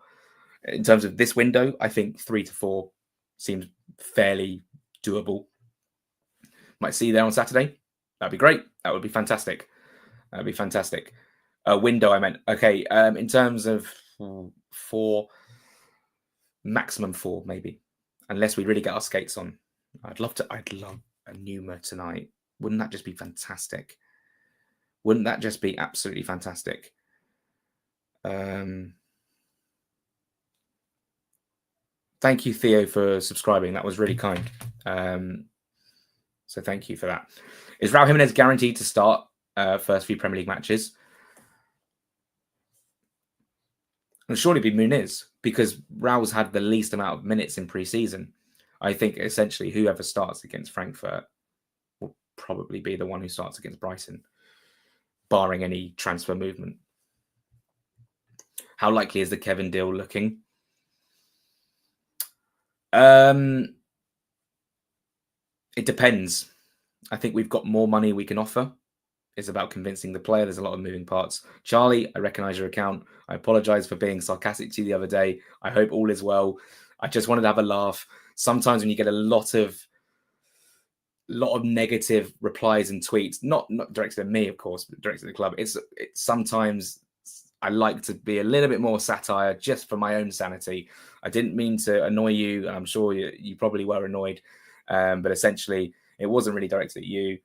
In terms of this window, I think 3 to 4 seems fairly doable. Might see you there on Saturday. That'd be great. That would be fantastic. That'd be fantastic. Window, I meant. Okay. In terms of 4, maximum 4, maybe, unless we really get our skates on. I'd love a Numa tonight. Wouldn't that just be fantastic? Wouldn't that just be absolutely fantastic? Thank you, Theo, for subscribing. That was really kind. So thank you for that. Is Raul Jimenez guaranteed to start first few Premier League matches? It'll surely be Muniz, because Raul's had the least amount of minutes in pre-season. I think essentially whoever starts against Frankfurt will probably be the one who starts against Brighton, barring any transfer movement. How likely is the Kevin deal looking? It depends. I think we've got more money we can offer. It's about convincing the player. There's a lot of moving parts. Charlie, I recognise your account. I apologise for being sarcastic to you the other day. I hope all is well. I just wanted to have a laugh. Sometimes when you get a lot of negative replies and tweets, not directed at me, of course, but directed at the club. It's sometimes I like to be a little bit more satire just for my own sanity. I didn't mean to annoy you, and I'm sure you probably were annoyed. But essentially, it wasn't really directed at you.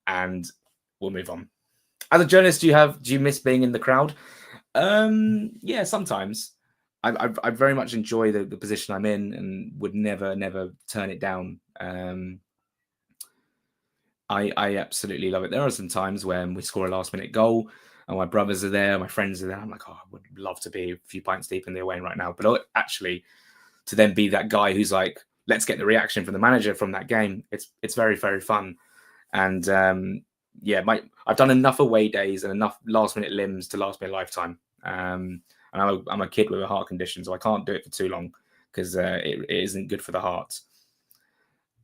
And we'll move on. As a journalist, do you miss being in the crowd? Yeah, sometimes. I very much enjoy the position I'm in and would never turn it down. I absolutely love it. There are some times when we score a last minute goal and my brothers are there, my friends are there. I'm like, oh, I would love to be a few pints deep in the away right now. But actually, to then be that guy who's like, let's get the reaction from the manager from that game. It's very, very fun. And yeah, I've done enough away days and enough last minute limbs to last me a lifetime. And I'm a kid with a heart condition, so I can't do it for too long because it isn't good for the heart.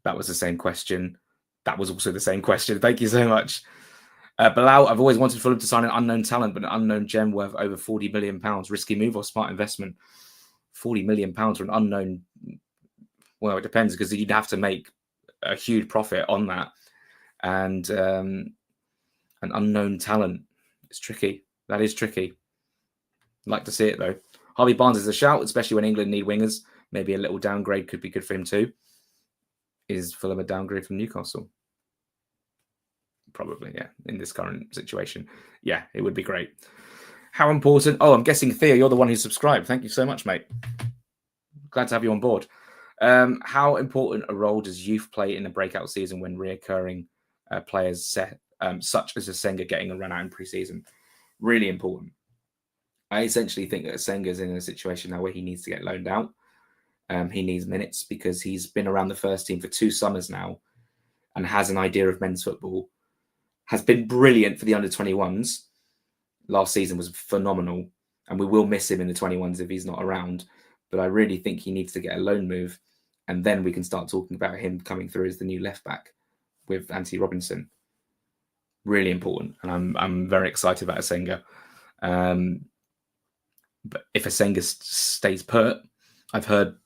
That was the same question. That was also the same question. Thank you so much. Bilal, I've always wanted Fulham to sign an unknown talent, but an unknown gem worth over £40 million. Risky move or smart investment? £40 million for an unknown. Well, it depends, because you'd have to make a huge profit on that. And an unknown talent. It's tricky. That is tricky. I'd like to see it, though. Harvey Barnes is a shout, especially when England need wingers. Maybe a little downgrade could be good for him too. Is Fulham a downgrade from Newcastle? Probably, yeah. In this current situation. Yeah, it would be great. How important? Oh, I'm guessing, Theo, you're the one who subscribed. Thank you so much, mate. Glad to have you on board. How important a role does youth play in the breakout season when reoccurring players such as Asenga getting a run out in pre-season? Really important. I essentially think that Asenga's in a situation now where he needs to get loaned out. He needs minutes because he's been around the first team for 2 summers now and has an idea of men's football. Has been brilliant for the under-21s. Last season was phenomenal, and we will miss him in the 21s if he's not around. But I really think he needs to get a loan move, and then we can start talking about him coming through as the new left back with Anthony Robinson. Really important, and I'm very excited about Asenga. But if Asenga stays put, I've heard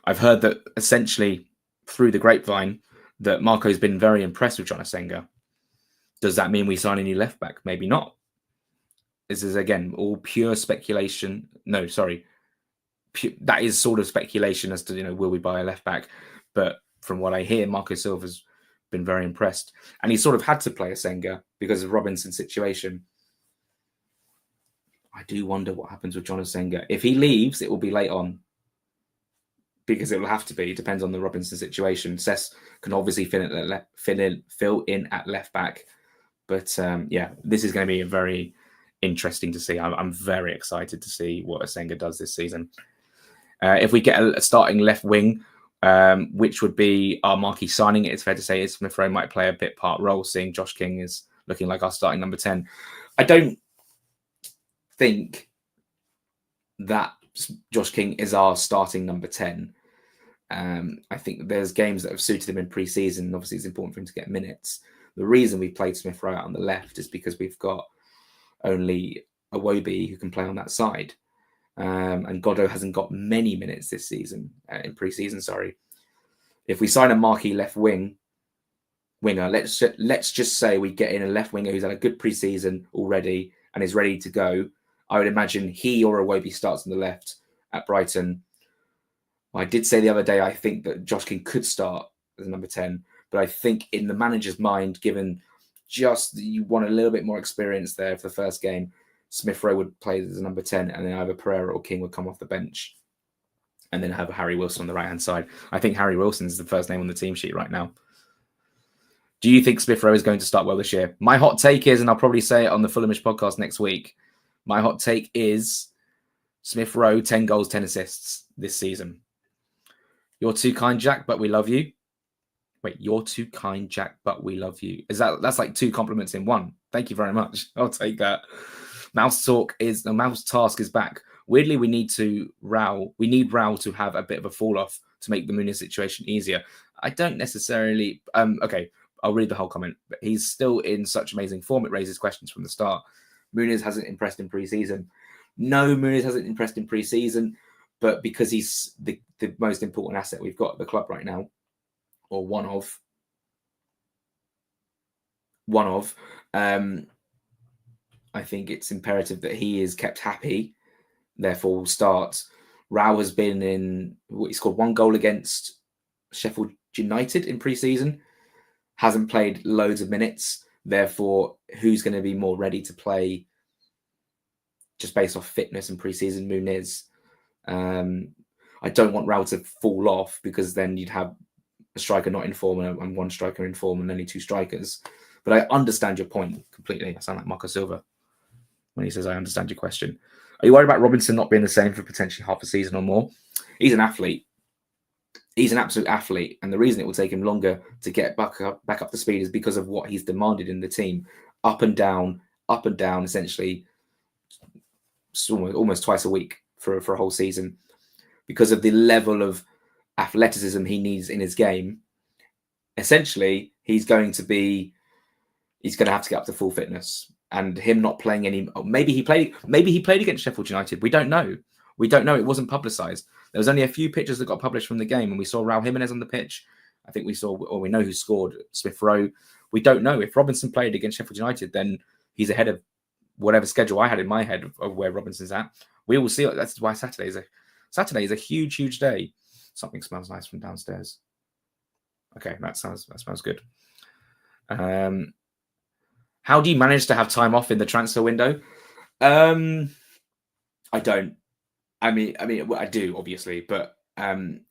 that essentially through the grapevine that Marco's been very impressed with John Asenga. Does that mean we sign a new left back? Maybe not. This is again all pure speculation. No, sorry. That is sort of speculation as to, will we buy a left back? But from what I hear, Marco Silva's been very impressed, and he sort of had to play Asenga because of Robinson's situation. I do wonder what happens with John Asenga. If he leaves, it will be late on, because it will have to be. It depends on the Robinson situation. Cess can obviously fill in at left back, but yeah, this is going to be a very interesting to see. I'm very excited to see what Asenga does this season. If we get a starting left wing, which would be our marquee signing, it's fair to say Smith Rowe might play a bit part role, seeing Josh King is looking like our starting number 10. I don't think that Josh King is our starting number 10. I think there's games that have suited him in pre-season, and obviously it's important for him to get minutes. The reason we played Smith Rowe out on the left is because we've got only Iwobi who can play on that side. And Godot hasn't got many minutes this season, in pre-season, sorry. If we sign a marquee left winger, let's just say we get in a left winger who's had a good pre-season already and is ready to go. I would imagine he or Iwobi starts on the left at Brighton. I did say the other day I think that Josh King could start as number 10, but I think in the manager's mind, given just you want a little bit more experience there for the first game, Smith Rowe would play as a number 10, and then either Pereira or King would come off the bench, and then have Harry Wilson on the right-hand side. I think Harry Wilson is the first name on the team sheet right now. Do you think Smith Rowe is going to start well this year? My hot take is, and I'll probably say it on the Fulhamish podcast next week, my hot take is Smith Rowe, 10 goals, 10 assists this season. You're too kind, Jack, but we love you. Wait, you're too kind, Jack, but we love you. That's like 2 compliments in one? Thank you very much. I'll take that. Mouse task is back. Weirdly, we need Rao to have a bit of a fall off to make the Muniz situation easier. I don't necessarily. Okay, I'll read the whole comment. But he's still in such amazing form. It raises questions from the start. Muniz hasn't impressed in pre-season. No, Muniz hasn't impressed in pre-season, but because he's the most important asset we've got at the club right now, or one of. I think it's imperative that he is kept happy. Therefore, will start. Rao has been in. He scored 1 goal against Sheffield United in pre-season. Hasn't played loads of minutes. Therefore, who's going to be more ready to play just based off fitness and pre-season? Muniz. I don't want Rao to fall off, because then you'd have a striker not in form and 1 striker in form and only 2 strikers. But I understand your point completely. I sound like Marco Silva when he says, I understand your question. Are you worried about Robinson not being the same for potentially half a season or more? He's an athlete. He's an absolute athlete. And the reason it will take him longer to get back up to speed is because of what he's demanded in the team. Up and down, essentially almost twice a week for a whole season, because of the level of athleticism he needs in his game. Essentially, he's going to have to get up to full fitness, and him not playing any. Maybe he played against Sheffield United. We don't know. It wasn't publicised. There was only a few pictures that got published from the game, and we saw Raul Jimenez on the pitch. I think we know who scored, Smith Rowe. We don't know. If Robinson played against Sheffield United, then he's ahead of whatever schedule I had in my head of where Robinson's at. We will see. That's why Saturday is a huge, huge day. Something smells nice from downstairs. Okay, that smells good. How do you manage to have time off in the transfer window? I don't. I mean, I do, obviously, but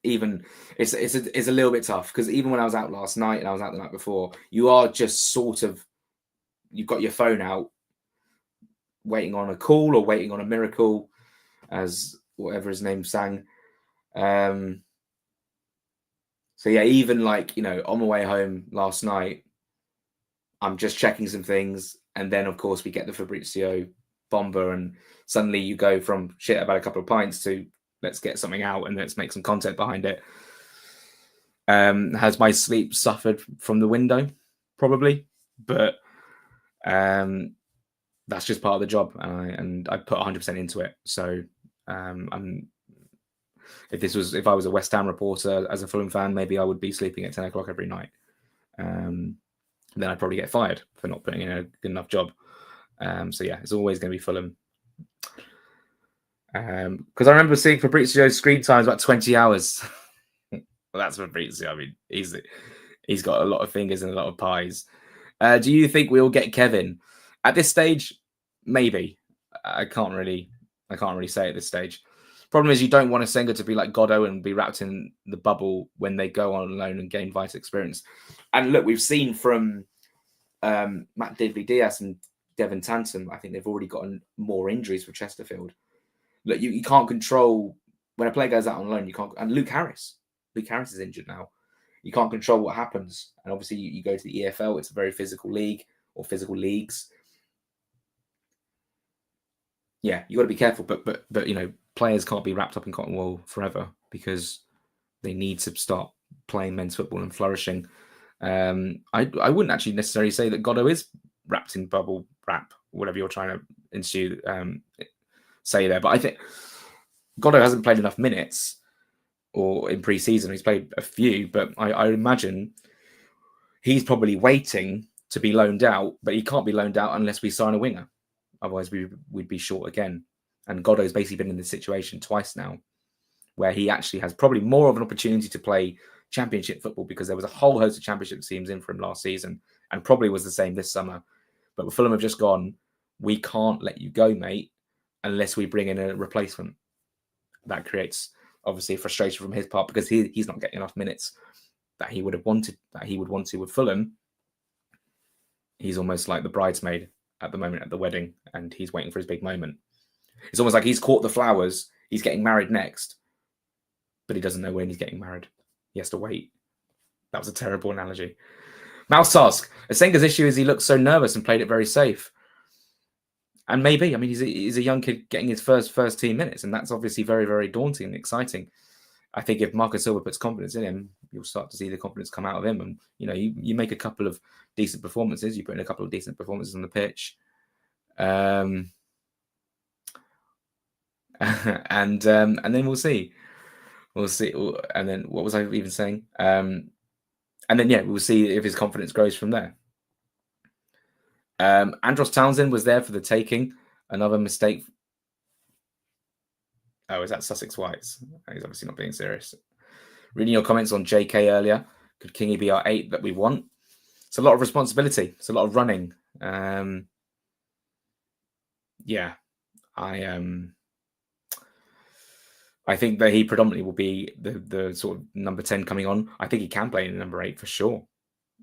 even it's a little bit tough, because even when I was out last night and I was out the night before, you are just sort of, you've got your phone out, waiting on a call or waiting on a miracle, as whatever his name sang. So yeah, even like, on my way home last night, I'm just checking some things, and then of course we get the Fabrizio bomber, and suddenly you go from shit about a couple of pints to let's get something out and let's make some content behind it. Has my sleep suffered from the window? Probably, but that's just part of the job, and I put 100% into it. So if I was a West Ham reporter as a Fulham fan, maybe I would be sleeping at 10 o'clock every night. Then I'd probably get fired for not putting in a good enough job. So yeah, it's always going to be Fulham. Because I remember seeing Fabrizio's screen time is about 20 hours. Well, that's Fabrizio. I mean, he's got a lot of fingers and a lot of pies. Do you think we'll get Kevin at this stage? Maybe. I can't really say at this stage. Problem is, you don't want Senga to be like Godot and be wrapped in the bubble when they go on loan and gain vital experience. And look, we've seen from Matt Diaz and Devon Tantum, I think they've already gotten more injuries for Chesterfield. Look, you can't control when a player goes out on loan. You can't. And Luke Harris is injured now. You can't control what happens. And obviously, you go to the EFL. It's a very physical league, or physical leagues. Yeah, you got to be careful. But players can't be wrapped up in cotton wool forever, because they need to start playing men's football and flourishing. I wouldn't actually necessarily say that Godot is wrapped in bubble wrap, whatever you're trying to say there. But I think Goddo hasn't played enough minutes, or in pre-season he's played a few, but I imagine he's probably waiting to be loaned out, but he can't be loaned out unless we sign a winger. Otherwise, we'd be short again. And Goddo's basically been in this situation twice now, where he actually has probably more of an opportunity to play Championship football, because there was a whole host of Championship teams in for him last season, and probably was the same this summer. But Fulham have just gone, we can't let you go, mate, unless we bring in a replacement. That creates obviously frustration from his part, because he's not getting enough minutes that he would want to with Fulham. He's almost like the bridesmaid at the moment at the wedding, and he's waiting for his big moment. It's almost like he's caught the flowers. He's getting married next, but he doesn't know when he's getting married. He has to wait. That was a terrible analogy. Mouse task. Asenga's issue is he looks so nervous and played it very safe. And maybe, I mean, he's a young kid getting his first team minutes, and that's obviously very, very daunting and exciting. I think if Marco Silva puts confidence in him, you'll start to see the confidence come out of him. And, you make a couple of decent performances. You put in a couple of decent performances on the pitch. And then we'll see. We'll see. And then what was I even saying? And then, we'll see if his confidence grows from there. Andros Townsend was there for the taking. Another mistake. Oh, is that Sussex Whites? He's obviously not being serious. Reading your comments on JK earlier. Could Kingy be our 8 that we want? It's a lot of responsibility. It's a lot of running. I think that he predominantly will be the sort of number 10 coming on. I think he can play in number 8 for sure.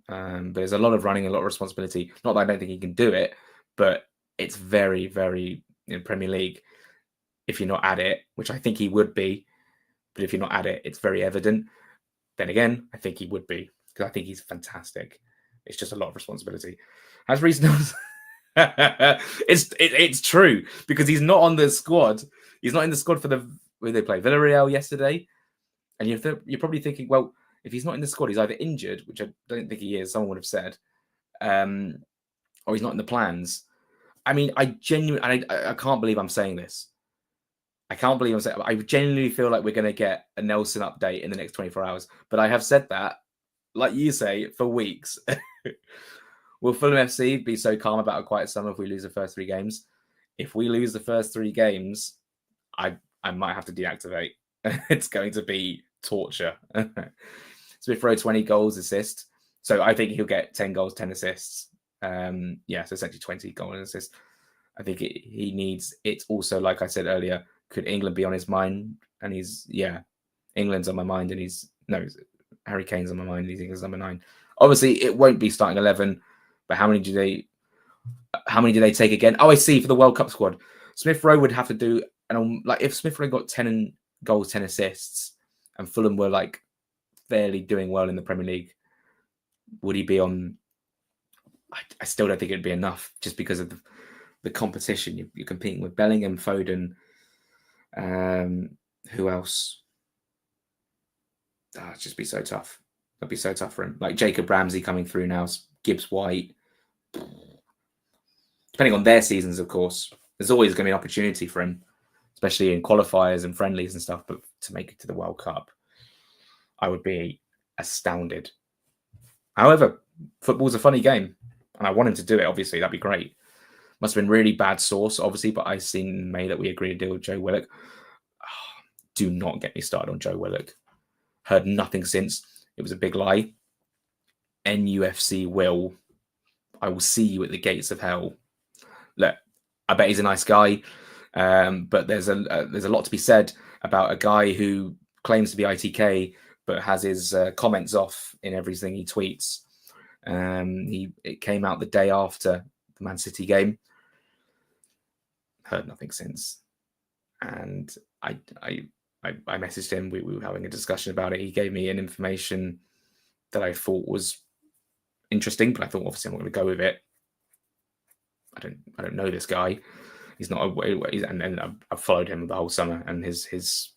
But there's a lot of running, a lot of responsibility. Not that I don't think he can do it, but it's very, very in Premier League. If you're not at it, which I think he would be, but if you're not at it, it's very evident. Then again, I think he would be, because I think he's fantastic. It's just a lot of responsibility. As Reece Nelson, it's true, because he's not on the squad. He's not in the squad for where they play Villarreal yesterday, and you're probably thinking, well, if he's not in the squad, he's either injured, which I don't think he is. Someone would have said, or he's not in the plans. I mean, I can't believe I'm saying this. I genuinely feel like we're going to get a Nelson update in the next 24 hours. But I have said that, like you say, for weeks. Will Fulham FC be so calm about a quiet summer if we lose the first 3 games? If we lose the first 3 games, I might have to deactivate. It's going to be torture. Smith Rowe 20 goals, assists. So I think he'll get 10 goals, 10 assists. So essentially 20 goals and assists. I think he needs it. Also, like I said earlier, could England be on his mind? And England's on my mind, and Harry Kane's on my mind, and he's England's number 9. Obviously, it won't be starting 11, but how many do they take again? Oh, I see, for the World Cup squad. Smith Rowe would have to do, and like if Smith Rowe got 10 goals, 10 assists, and Fulham were like fairly doing well in the Premier League, would he be on? I still don't think it'd be enough, just because of the competition. You're competing with Bellingham, Foden. Who else? It'd just be so tough. It'd be so tough for him. Like Jacob Ramsey coming through now, Gibbs White. Depending on their seasons, of course, there's always going to be an opportunity for him, especially in qualifiers and friendlies and stuff. But to make it to the World Cup, I would be astounded. However, football's a funny game, and I want him to do it. Obviously, that'd be great. Must have been really bad source, obviously, but I've seen in May that we agreed to deal with Joe Willock. Do not get me started on Joe Willock. Heard nothing since. It was a big lie. NUFC Will. I will see you at the gates of hell. Look, I bet he's a nice guy, but there's a lot to be said about a guy who claims to be ITK, but has his comments off in everything he tweets. It came out the day after the Man City game. Heard nothing since, and I messaged him. We were having a discussion about it. He gave me an information that I thought was interesting, but I thought obviously I'm not going to go with it. I don't know this guy. He's not and I've followed him the whole summer, and his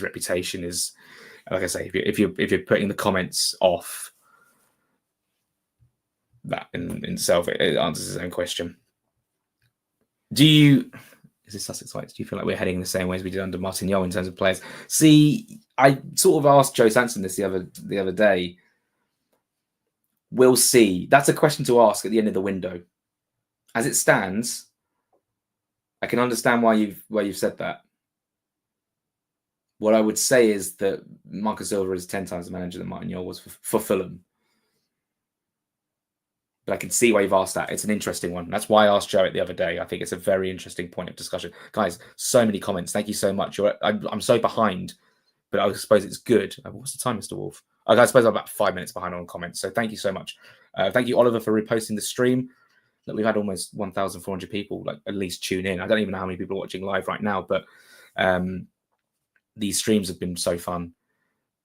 reputation is, like I say, if you're putting the comments off, that in itself it answers his own question. Is this Sussex Whites? Do you feel like we're heading the same way as we did under Martignol in terms of players? See, I sort of asked Joe Sanson this the other day. We'll see. That's a question to ask at the end of the window. As it stands, I can understand why you've said that. What I would say is that Marcus Silva is 10 times the manager than Martignol was for Fulham. But I can see why you've asked that. It's an interesting one. That's why I asked Joe it the other day. I think it's a very interesting point of discussion. Guys, so many comments. Thank you so much. I'm so behind, but I suppose it's good. What's the time, Mr. Wolf? I suppose I'm about 5 minutes behind on comments. So thank you so much. Thank you, Oliver, for reposting the stream. Look, we've had almost 1,400 people like at least tune in. I don't even know how many people are watching live right now, but these streams have been so fun.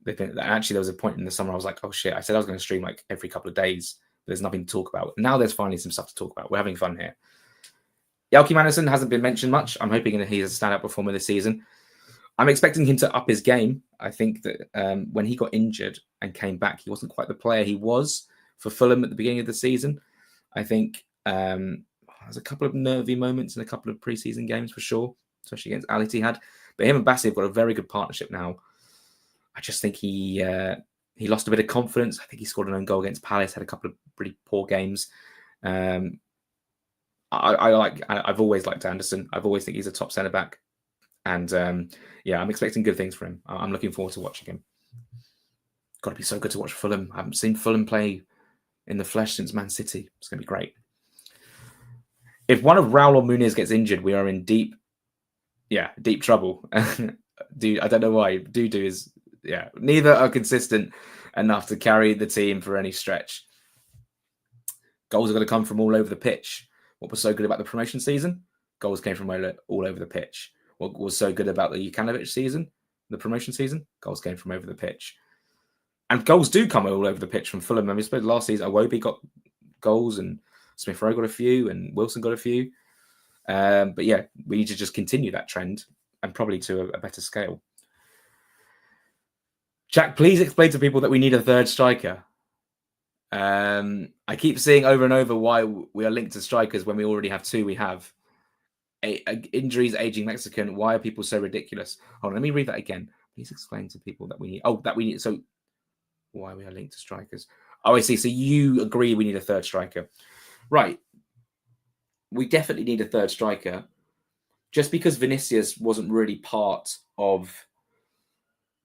Actually, there was a point in the summer I was like, oh shit, I said I was going to stream like every couple of days. There's nothing to talk about. Now there's finally some stuff to talk about. We're having fun here. Yalki Madison hasn't been mentioned much. I'm hoping that he's a standout performer this season. I'm expecting him to up his game. I think that when he got injured and came back, he wasn't quite the player he was for Fulham at the beginning of the season. I think there's a couple of nervy moments in a couple of preseason games for sure, especially against Al Ittihad. But him and Bassi have got a very good partnership now. I just think he lost a bit of confidence. I think he scored an own goal against Palace, had a couple of pretty poor games. I've always liked Anderson. I've always think he's a top centre back. And I'm expecting good things from him. I'm looking forward to watching him. Got to be so good to watch Fulham. I haven't seen Fulham play in the flesh since Man City. It's going to be great. If one of Raul or Muniz gets injured, we are in deep trouble. Dude, I don't know why. Dudu is, neither are consistent enough to carry the team for any stretch. Goals are going to come from all over the pitch. What was so good about the promotion season? Goals came from all over the pitch. What was so good about the Jukanovic season, the promotion season? Goals came from over the pitch. And goals do come all over the pitch from Fulham. I mean, last season, Iwobi got goals and Smith Rowe got a few and Wilson got a few. But yeah, we need to just continue that trend and probably to a better scale. Jack, please explain to people that we need a third striker. I keep seeing over and over why we are linked to strikers when we already have two. We have injuries, aging Mexican. Why are people so ridiculous? Hold on, let me read that again. Please explain to people that we need. So why we are linked to strikers? Oh, I see. So you agree we need a third striker, right? We definitely need a third striker. Just because Vinicius wasn't really part of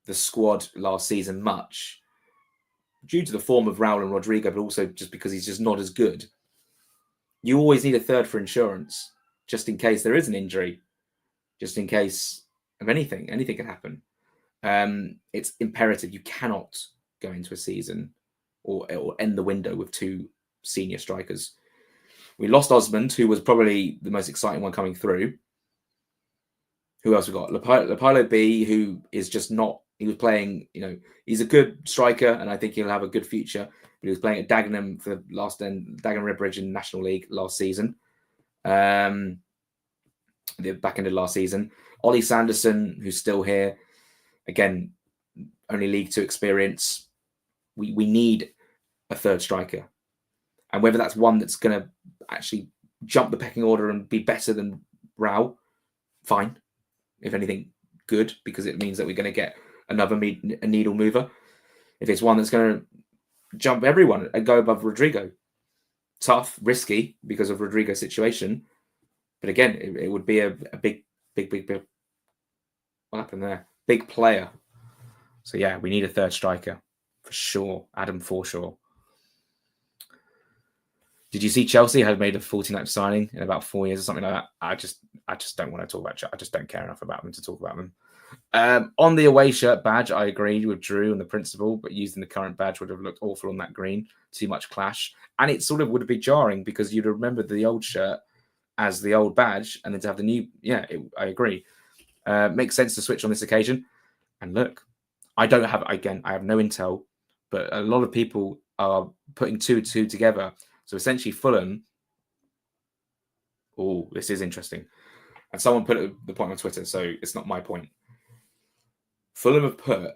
the squad last season much, due to the form of Raul and Rodrigo, but also just because he's just not as good. You always need a third for insurance, just in case there is an injury, just in case of anything. Anything can happen. It's imperative. You cannot go into a season or end the window with two senior strikers. We lost Osmond, who was probably the most exciting one coming through. Who else we got? Lapilo B, who is just not. He was playing, he's a good striker, and I think he'll have a good future. But he was playing at Dagenham for Dagenham Redbridge in National League last season. The back end of last season. Ollie Sanderson, who's still here. Again, only League Two experience. We need a third striker. And whether that's one that's going to actually jump the pecking order and be better than Rao, fine. If anything, good, because it means that we're going to get another needle mover. If it's one that's going to jump everyone and go above Rodrigo, tough, risky because of Rodrigo's situation. But again, it would be a big. What happened there? Big player. So yeah, we need a third striker for sure. Adam Forshaw. Did you see Chelsea had made a 49th signing in about 4 years or something like that? I just don't want to talk about Chelsea. I just don't care enough about them to talk about them. On the away shirt badge, I agreed with Drew and the principle, but using the current badge would have looked awful on that green. Too much clash. And it sort of would have been jarring because you'd remember the old shirt as the old badge and then to have the new. Yeah, I agree. Makes sense to switch on this occasion. And look, I have no intel, but a lot of people are putting two and two together. So essentially Fulham, this is interesting. And someone put the point on Twitter, so it's not my point. Fulham have put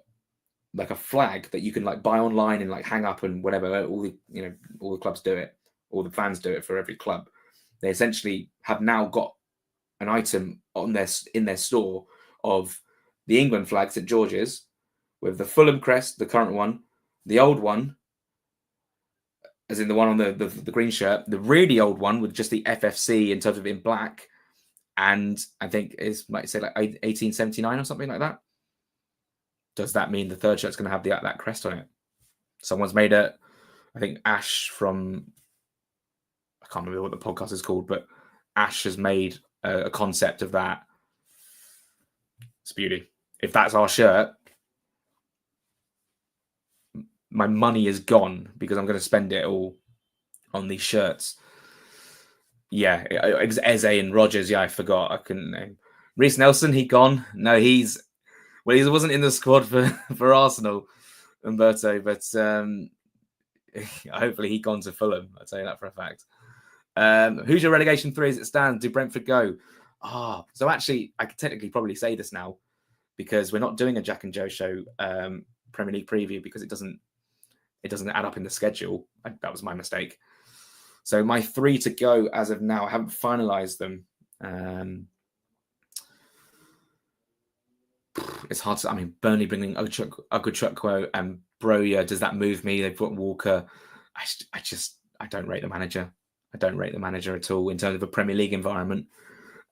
like a flag that you can like buy online and like hang up and whatever. All the clubs do it. All the fans do it for every club. They essentially have now got an item in their store of the England flag, St George's, with the Fulham crest, the current one, the old one, as in the one on the green shirt, the really old one with just the FFC in terms of in black, and I think it's might say like 1879 or something like that. Does that mean the third shirt's going to have that crest on it? Someone's made it. I think Ash from, I can't remember what the podcast is called, but Ash has made a concept of that. It's beauty. If that's our shirt, my money is gone because I'm going to spend it all on these shirts. Yeah, Eze and Rogers. Yeah, I forgot. I couldn't name. Reece Nelson, he gone. No, he wasn't in the squad for Arsenal, Umberto, but hopefully he gone to Fulham. I'll tell you that for a fact. Who's your relegation three as it stands? Do Brentford go? So actually, I could technically probably say this now because we're not doing a Jack and Joe show Premier League preview because it doesn't add up in the schedule. That was my mistake. So my three to go as of now, I haven't finalised them. It's hard to. I mean, Burnley bringing Oguchukwu and Broya. Does that move me? They've got Walker. I don't rate the manager. I don't rate the manager at all in terms of a Premier League environment.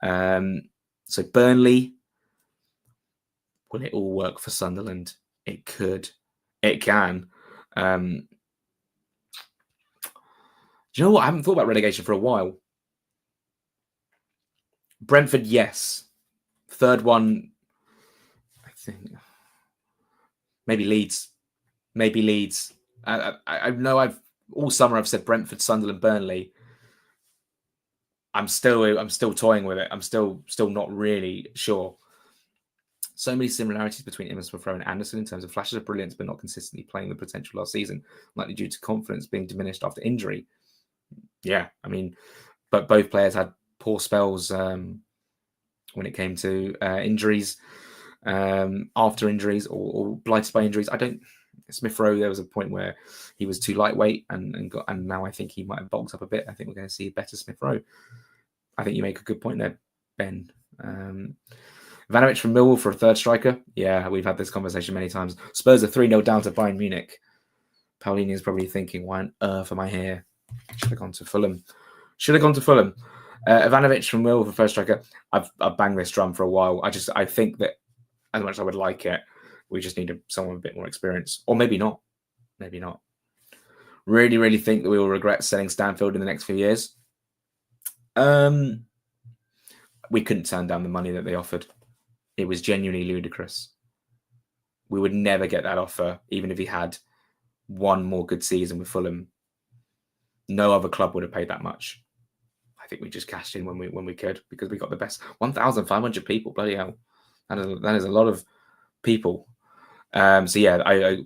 So Burnley, will it all work for Sunderland? It could. It can. Do you know what? I haven't thought about relegation for a while. Brentford, yes. Third one, I think. Maybe Leeds. I know all summer I've said Brentford, Sunderland, Burnley. I'm still toying with it. I'm still not really sure. So many similarities between Emma Smith Rowe and Anderson in terms of flashes of brilliance, but not consistently playing the potential last season, likely due to confidence being diminished after injury. Yeah, I mean, but both players had poor spells when it came to injuries, after injuries or blighted by injuries. Smith Rowe, there was a point where he was too lightweight, and now I think he might have bulked up a bit. I think we're going to see better Smith Rowe. I think you make a good point there, Ben. Ivanovic from Millwall for a third striker. Yeah, we've had this conversation many times. Spurs are 3-0 down to Bayern Munich. Paulini is probably thinking, why on earth am I here? Should have gone to Fulham. Ivanovic from Millwall for first striker. I've banged this drum for a while. I think that as much as I would like it, we just need someone with a bit more experience. Or maybe not. Maybe not. Really, really think that we will regret selling Stanfield in the next few years. We couldn't turn down the money that they offered. It was genuinely ludicrous. We would never get that offer, even if he had one more good season with Fulham. No other club would have paid that much. I think we just cashed in when we could because we got the best 1,500 people. Bloody hell, that is a lot of people. So yeah,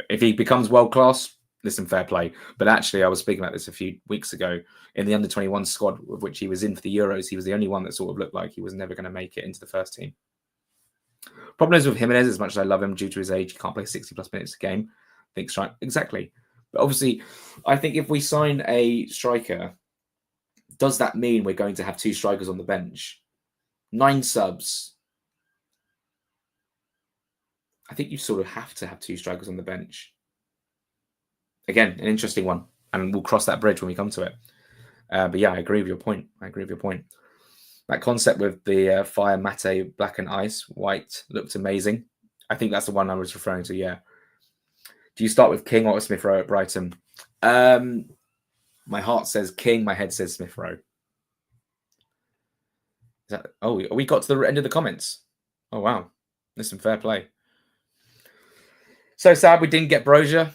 if he becomes world class, listen, fair play. But actually, I was speaking about this a few weeks ago. In the under-21 squad of which he was in for the Euros, he was the only one that sort of looked like he was never going to make it into the first team. Problem is with Jimenez, as much as I love him due to his age, he can't play 60 plus minutes a game. I think exactly. But obviously, I think if we sign a striker, does that mean we're going to have two strikers on the bench? 9 subs. I think you sort of have to have two strikers on the bench. Again, an interesting one. And we'll cross that bridge when we come to it. But yeah, I agree with your point. That concept with the fire mate, black and ice, white looked amazing. I think that's the one I was referring to, yeah. Do you start with King or Smith Rowe at Brighton? My heart says King, my head says Smith Rowe. We got to the end of the comments. Oh, wow. Listen, fair play. So sad we didn't get Brozier.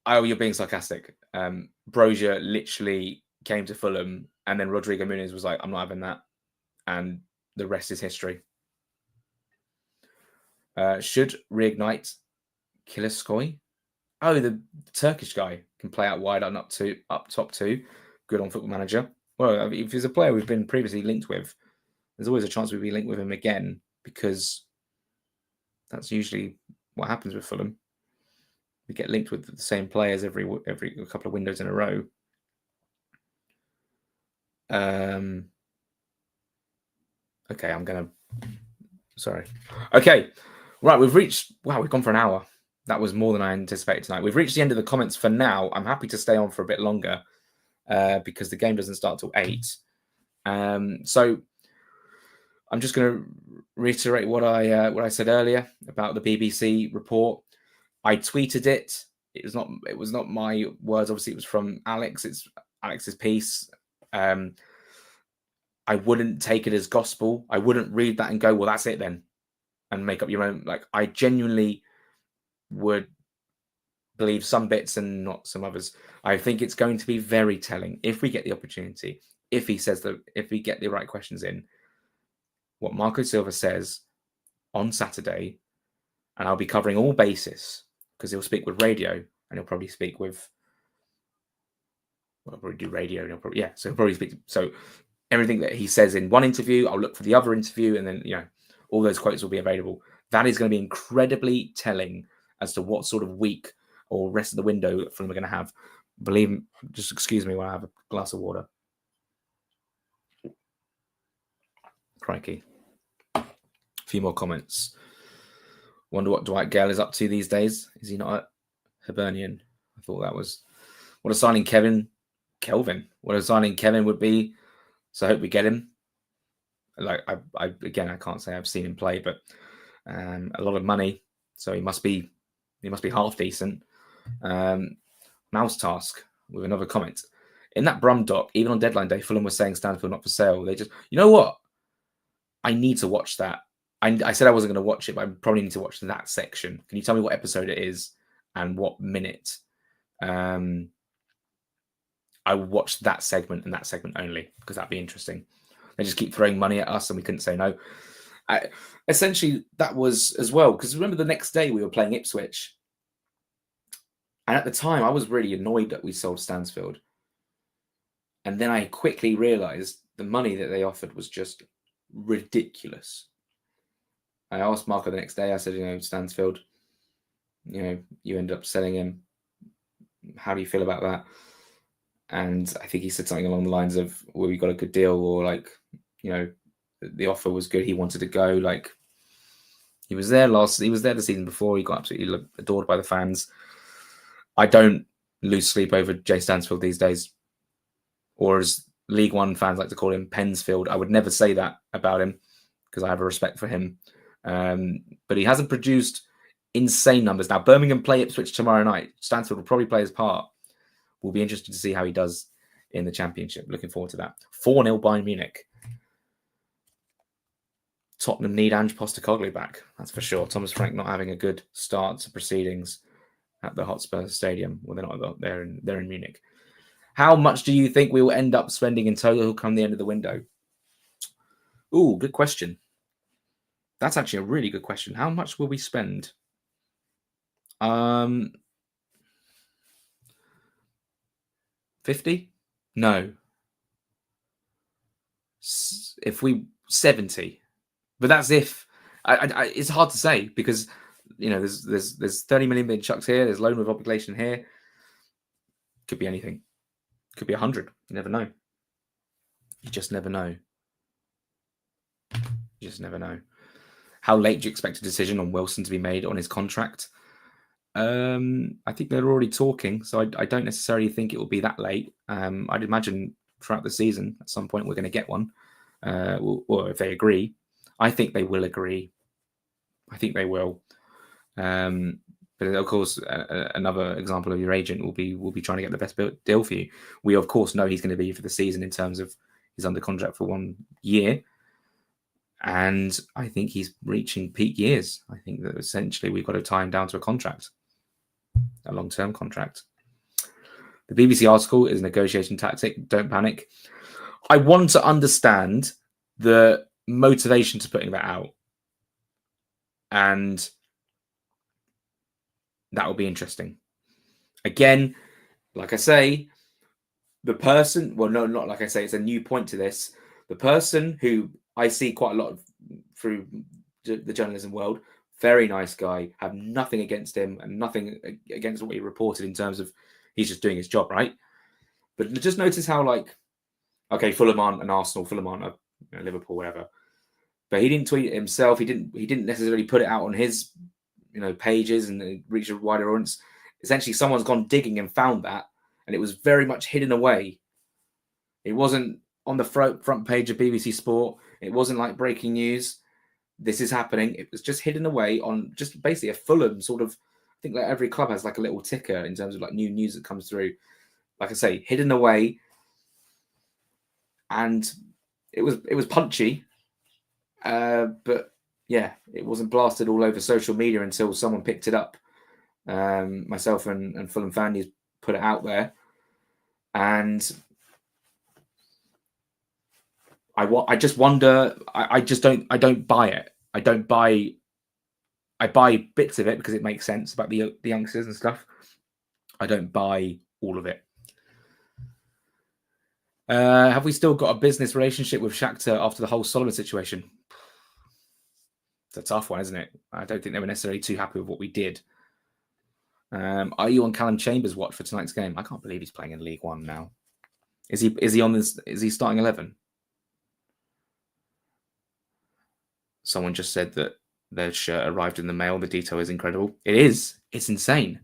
Oh, you're being sarcastic. Brozier literally came to Fulham and then Rodrigo Muniz was like, I'm not having that. And the rest is history. Should reignite Kiliscoy? Oh, the Turkish guy can play out wide and up top too. Good on Football Manager. Well, if he's a player we've been previously linked with, there's always a chance we'll be linked with him again because that's usually what happens with Fulham. We get linked with the same players every couple of windows in a row. Okay, sorry. Okay, right, we've gone for an hour. That was more than I anticipated tonight. We've reached the end of the comments for now. I'm happy to stay on for a bit longer because the game doesn't start till 8. So I'm just going to reiterate what I said earlier about the BBC report. I tweeted it. It was not my words. Obviously, it was from Alex. It's Alex's piece. I wouldn't take it as gospel. I wouldn't read that and go, well, that's it then, and make up your own. Like, I genuinely would believe some bits and not some others. I think it's going to be very telling if we get the opportunity, if we get the right questions in, what Marco Silva says on Saturday, and I'll be covering all bases because he'll speak with radio and he'll probably speak with, well, I'll probably do radio and so he'll probably speak. So everything that he says in one interview, I'll look for the other interview, and then, all those quotes will be available. That is going to be incredibly telling as to what sort of week or rest of the window Fulham are going to have. Believe me, just excuse me while I have a glass of water. Crikey. A few more comments. Wonder what Dwight Gale is up to these days. Is he not at Hibernian? I thought that was... What a signing Kelvin. What a signing Kevin would be. So I hope we get him. Like, I can't say I've seen him play, but a lot of money. So he must be half decent. Mouse Task with another comment. In that Brum doc, even on deadline day, Fulham was saying Stanfield not for sale. They just... You know what? I need to watch that. I said I wasn't going to watch it, but I probably need to watch that section. Can you tell me what episode it is and what minute? I watched that segment and that segment only because that'd be interesting. They just keep throwing money at us and we couldn't say no. Essentially, that was as well, because remember the next day we were playing Ipswich. And at the time, I was really annoyed that we sold Stansfield. And then I quickly realised the money that they offered was just ridiculous. I asked Marco the next day, I said, Stansfield, you end up selling him. How do you feel about that? And I think he said something along the lines of, well, we got a good deal, or the offer was good. He wanted to go. Like, he was there the season before. He got absolutely adored by the fans. I don't lose sleep over Jay Stansfield these days, or as League One fans like to call him, Pensfield. I would never say that about him because I have a respect for him. But he hasn't produced insane numbers. Now, Birmingham play Ipswich tomorrow night. Stansfield will probably play his part. We'll be interested to see how he does in the Championship. Looking forward to that. 4-0 Bayern Munich. Tottenham need Ange Postecoglou back. That's for sure. Thomas Frank not having a good start to proceedings at the Hotspur Stadium. Well, they're not. They're in Munich. How much do you think we will end up spending in total come the end of the window? Ooh, good question. That's actually a really good question. How much will we spend? 50? No. If we 70, but that's if. It's hard to say because there's 30 million being chucked here. There's loan with obligation here. Could be anything. Could be 100. You never know. You just never know. You just never know. How late do you expect a decision on Wilson to be made on his contract? I think they're already talking, so I don't necessarily think it will be that late. I'd imagine throughout the season, at some point, we're going to get one. Or if they agree, I think they will agree. I think they will. But of course, another example of your agent will be trying to get the best deal for you. We of course know he's going to be for the season in terms of he's under contract for 1 year. And I think he's reaching peak years. I think that essentially we've got to tie him down to a contract, a long-term contract. The BBC article is a negotiation tactic. Don't panic. I want to understand the motivation to putting that out. And that will be interesting. Again, like I say, the person, well, no, not like I say, it's a new point to this. The person who I see quite a lot of through the journalism world, very nice guy, have nothing against him and nothing against what he reported in terms of he's just doing his job, right? But just notice how, okay, Fulham aren't an Arsenal, Fulham aren't a Liverpool, whatever. But he didn't tweet it himself. He didn't necessarily put it out on his, pages and reach a wider audience. Essentially, someone's gone digging and found that, and it was very much hidden away. It wasn't on the front page of BBC Sport. It wasn't like breaking news. This is happening. It was just hidden away on just basically a Fulham sort of. I think like every club has like a little ticker in terms of like new news that comes through. Like I say, hidden away, and it was punchy. But yeah, it wasn't blasted all over social media until someone picked it up. Myself and Fulham fan news put it out there, and I just wonder. I don't buy it. I buy bits of it because it makes sense about the youngsters and stuff. I don't buy all of it. Have we still got a business relationship with Shakhtar after the whole Solomon situation? It's a tough one, isn't it? I don't think they were necessarily too happy with what we did. Are you on Callum Chambers' watch for tonight's game? I can't believe he's playing in League One now. Is he on this? Is he starting 11? Someone just said that their shirt arrived in the mail. The detail is incredible. It is. It's insane.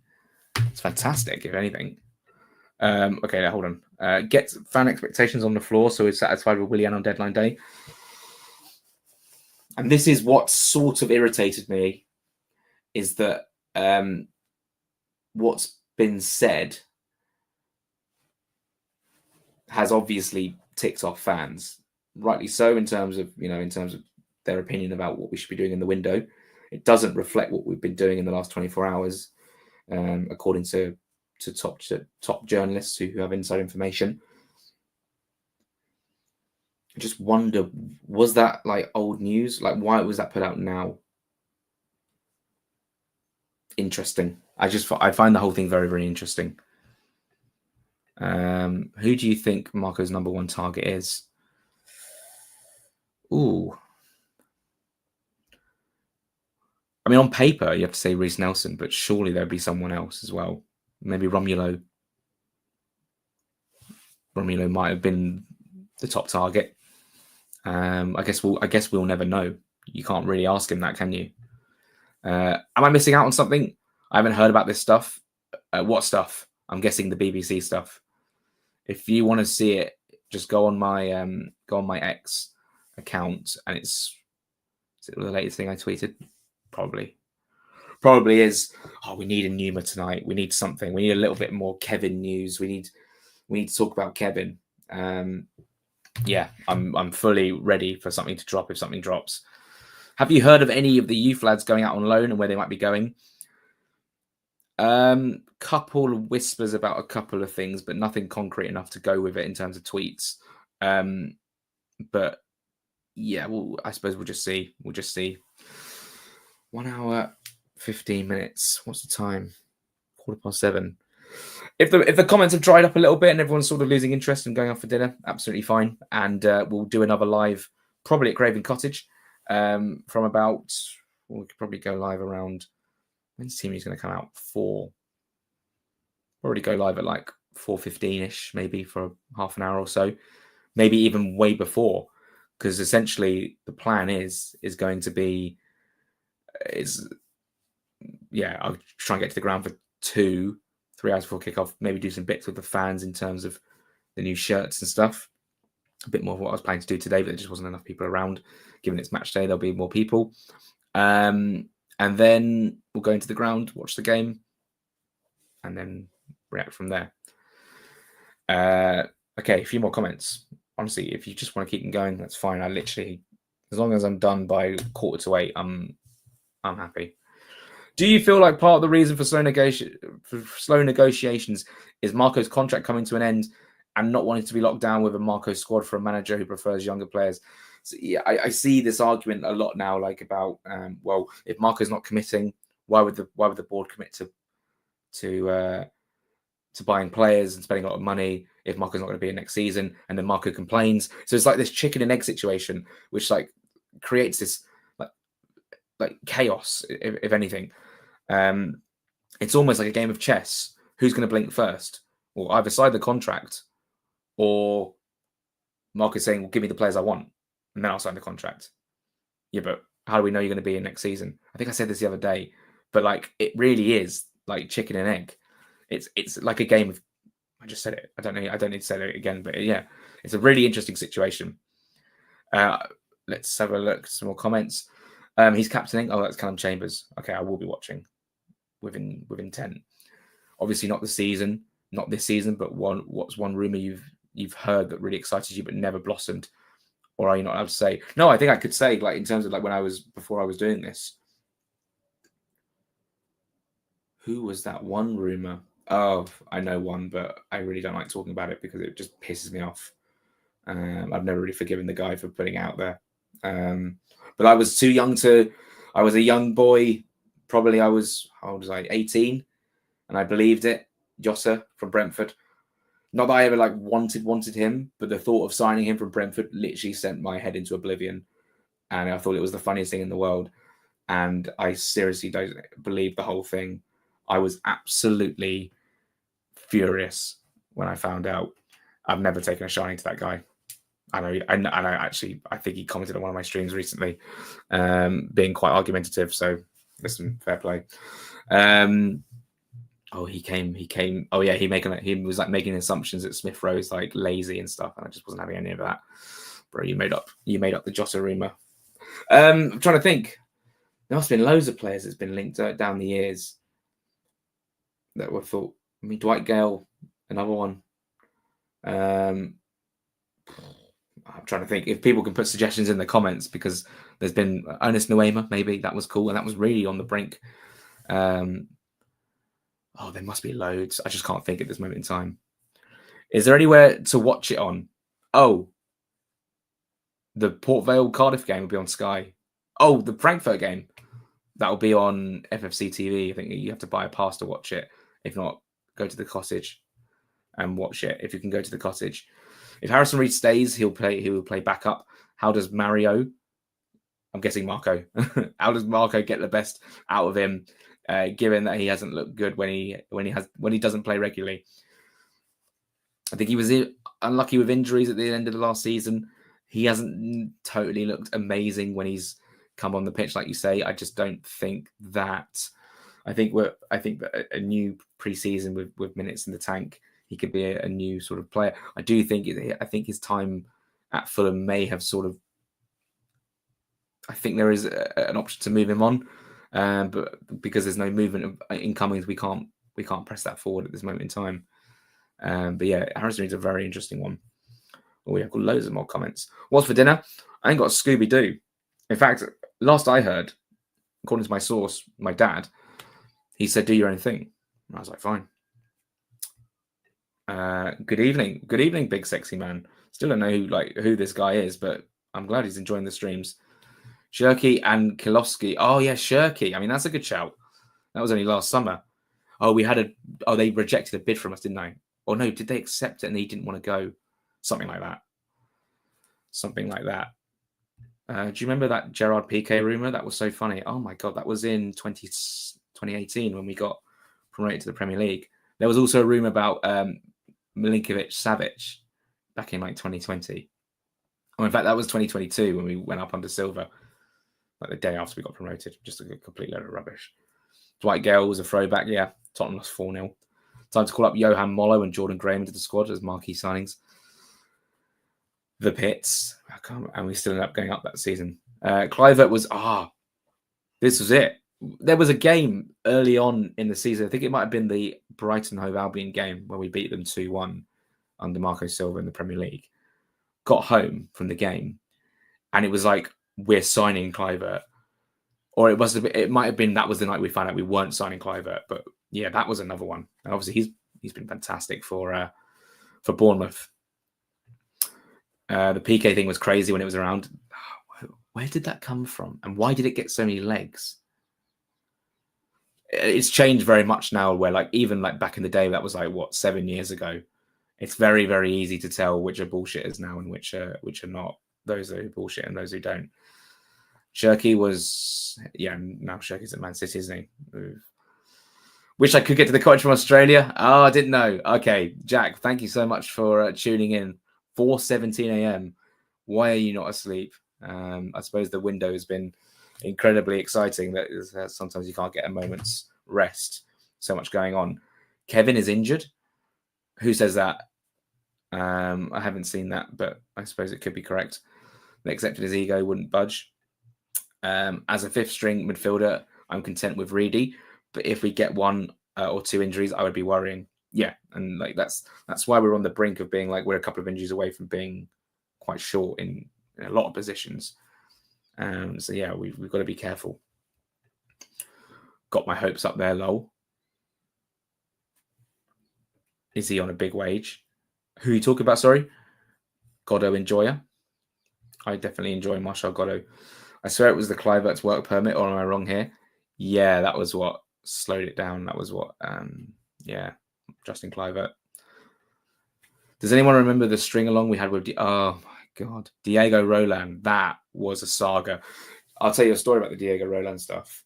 It's fantastic, if anything. Okay, now hold on. Get fan expectations on the floor, so we're satisfied with Willian on deadline day. And this is what sort of irritated me, is that what's been said has obviously ticked off fans, rightly so, in terms of their opinion about what we should be doing in the window. It doesn't reflect what we've been doing in the last 24 hours, according to top journalists who have inside information. I just wonder, was that like old news? Like, why was that put out now? Interesting. I find the whole thing very, very interesting. Who do you think Marco's number one target is? Ooh. I mean, on paper, you have to say Reece Nelson, but surely there'd be someone else as well. Maybe Romulo. Romulo might have been the top target. I guess we'll never know. You can't really ask him that, can you? Am I missing out on something? I haven't heard about this stuff. What stuff? I'm guessing the BBC stuff. If you want to see it, just go on my X account, and is it the latest thing I tweeted? Probably is. Oh, we need a Numa tonight. We need something. We need a little bit more Kevin news. We need to talk about Kevin. Yeah, I'm fully ready for something to drop if something drops. Have you heard of any of the youth lads going out on loan and where they might be going? Couple of whispers about a couple of things, but nothing concrete enough to go with it in terms of tweets. But yeah, I suppose we'll just see. 1 hour, 15 minutes. What's the time? 7:15. If the comments have dried up a little bit and everyone's sort of losing interest and going off for dinner, absolutely fine. And we'll do another live, probably at Craven Cottage, from about. We could probably go live around. When's Team is going to come out? 4. Already go live at like 4:15ish, maybe for half an hour or so, maybe even way before, because essentially the plan is going to be I'll try and get to the ground for 2-3 hours before kickoff. Maybe do some bits with the fans in terms of the new shirts and stuff. A bit more of what I was planning to do today, but there just wasn't enough people around. Given it's match day, there'll be more people. And then we'll go into the ground, watch the game, and then react from there. Okay, a few more comments. Honestly, if you just want to keep them going, that's fine. I literally, as long as I'm done by 7:45, I'm happy. Do you feel like part of the reason for slow negotiations is Marco's contract coming to an end and not wanting to be locked down with a Marco squad for a manager who prefers younger players? So, yeah, I see this argument a lot now, like about well, if Marco's not committing, why would the board commit to buying players and spending a lot of money if Marco's not going to be in next season? And then Marco complains. So it's like this chicken and egg situation, which like creates this like chaos, if anything. It's almost like a game of chess. Who's going to blink first? Well, either sign the contract, or Marco's saying, well, give me the players I want, and then I'll sign the contract. Yeah, but how do we know you're going to be in next season? I think I said this the other day, but like it really is like chicken and egg. It's like a game of. I just said it. I don't know. I don't need to say it again, but yeah, it's a really interesting situation. Uh, let's have a look. Some more comments. He's captaining. Oh, that's Callum Chambers. Okay, I will be watching with intent. Obviously, not the season, not this season, but what's one rumor you've heard that really excited you but never blossomed, or are you not allowed to say? No, I think I could say like in terms of like when I was before I was doing this. Who was that one rumor? Oh, I know one, but I really don't like talking about it because it just pisses me off. I've never really forgiven the guy for putting it out there. But I was too young to. I was a young boy. Probably I was. How old was I? 18, and I believed it. Jota from Brentford. Not that I ever like wanted him, but the thought of signing him from Brentford literally sent my head into oblivion, and I thought it was the funniest thing in the world. And I seriously don't believe the whole thing. I was absolutely furious when I found out. I've never taken a shine to that guy. I know, and I think he commented on one of my streams recently, being quite argumentative. So, listen, fair play. He came. Oh yeah, he was like making assumptions that Smith Rowe's like lazy and stuff, and I just wasn't having any of that. Bro, you made up the Jota rumor. I'm trying to think. There must have been loads of players that's been linked down the years that were thought. I mean, Dwight Gale, another one. I'm trying to think if people can put suggestions in the comments because there's been Ernest Nuema, maybe that was cool, and that was really on the brink. There must be loads. I just can't think at this moment in time. Is there anywhere to watch it on? Oh, the Port Vale Cardiff game will be on Sky. Oh, the Frankfurt game. That will be on FFC TV. I think you have to buy a pass to watch it. If not, go to the cottage and watch it. If you can go to the cottage. If Harrison Reed stays, he will play backup. How does Mario? I'm guessing Marco. How does Marco get the best out of him, given that he hasn't looked good when he doesn't play regularly? I think he was unlucky with injuries at the end of the last season. He hasn't totally looked amazing when he's come on the pitch, like you say. I just don't think that. I think that a new preseason with minutes in the tank, he could be a new sort of player. I think his time at Fulham may have sort of. I think there is an option to move him on, but because there's no movement of incomings, we can't press that forward at this moment in time. But yeah, Harrison Reed's a very interesting one. Oh, we've got loads of more comments. What's for dinner? I ain't got Scooby Doo. In fact, last I heard, according to my source, my dad, he said, "Do your own thing." And I was like, "Fine." Good evening, big sexy man. Still don't know who this guy is, but I'm glad he's enjoying the streams. Shirky and Kilowski. Oh yeah, Shirky. I mean, that's a good shout. That was only last summer. Oh, they rejected a bid from us, didn't they? Or no, did they accept it and he didn't want to go? Something like that. Do you remember that Gerard Piqué rumor? That was so funny. Oh my God, that was in 2018 when we got promoted to the Premier League. There was also a rumor about Milinkovic Savic back in 2020. Oh, in fact, that was 2022 when we went up under Silva, like the day after we got promoted. Just a complete load of rubbish. Dwight Gale was a throwback. Yeah, Tottenham lost 4-0. Time to call up Johan Mollo and Jordan Graham into the squad as marquee signings. The pits, and we still ended up going up that season. Kluivert was this was it. There was a game early on in the season. I think it might have been the Brighton Hove Albion game where we beat them 2-1 under Marco Silva in the Premier League. Got home from the game, and it was like, we're signing Kluivert. Or it might have been that was the night we found out we weren't signing Kluivert. But yeah, that was another one. And obviously he's been fantastic for Bournemouth. The PK thing was crazy when it was around. Where did that come from? And why did it get so many legs? It's changed very much now where even back in the day, that was 7 years ago. It's very, very easy to tell which are bullshitters now and which are not. Those who bullshit and those who don't. Shirky was, now Shirky's at Man City, isn't he? Wish I could get to the cottage from Australia. Oh, I didn't know. Okay, Jack, thank you so much for tuning in. 4:17 a.m. Why are you not asleep? I suppose the window has been incredibly exciting. That is, sometimes you can't get a moment's rest. So much going on. Kevin is injured. Who says that? I haven't seen that, but I suppose it could be correct. They accepted his ego, wouldn't budge. As a fifth string midfielder, I'm content with Reedy. But if we get one or two injuries, I would be worrying. Yeah, and like that's why we're on the brink of being like we're a couple of injuries away from being quite short in a lot of positions. So yeah, we've got to be careful. Got my hopes up there, lol. Is he on a big wage? Who are you talking about? Sorry, Goddo enjoyer. I definitely enjoy Marshall Goddo. I swear it was the Clivert's work permit, or am I wrong here? Yeah, that was what slowed it down. That was what, yeah, Justin Clivert. Does anyone remember the string along we had with, oh my God, Diego Roland? That was a saga. I'll tell you a story about the Diego Roland stuff.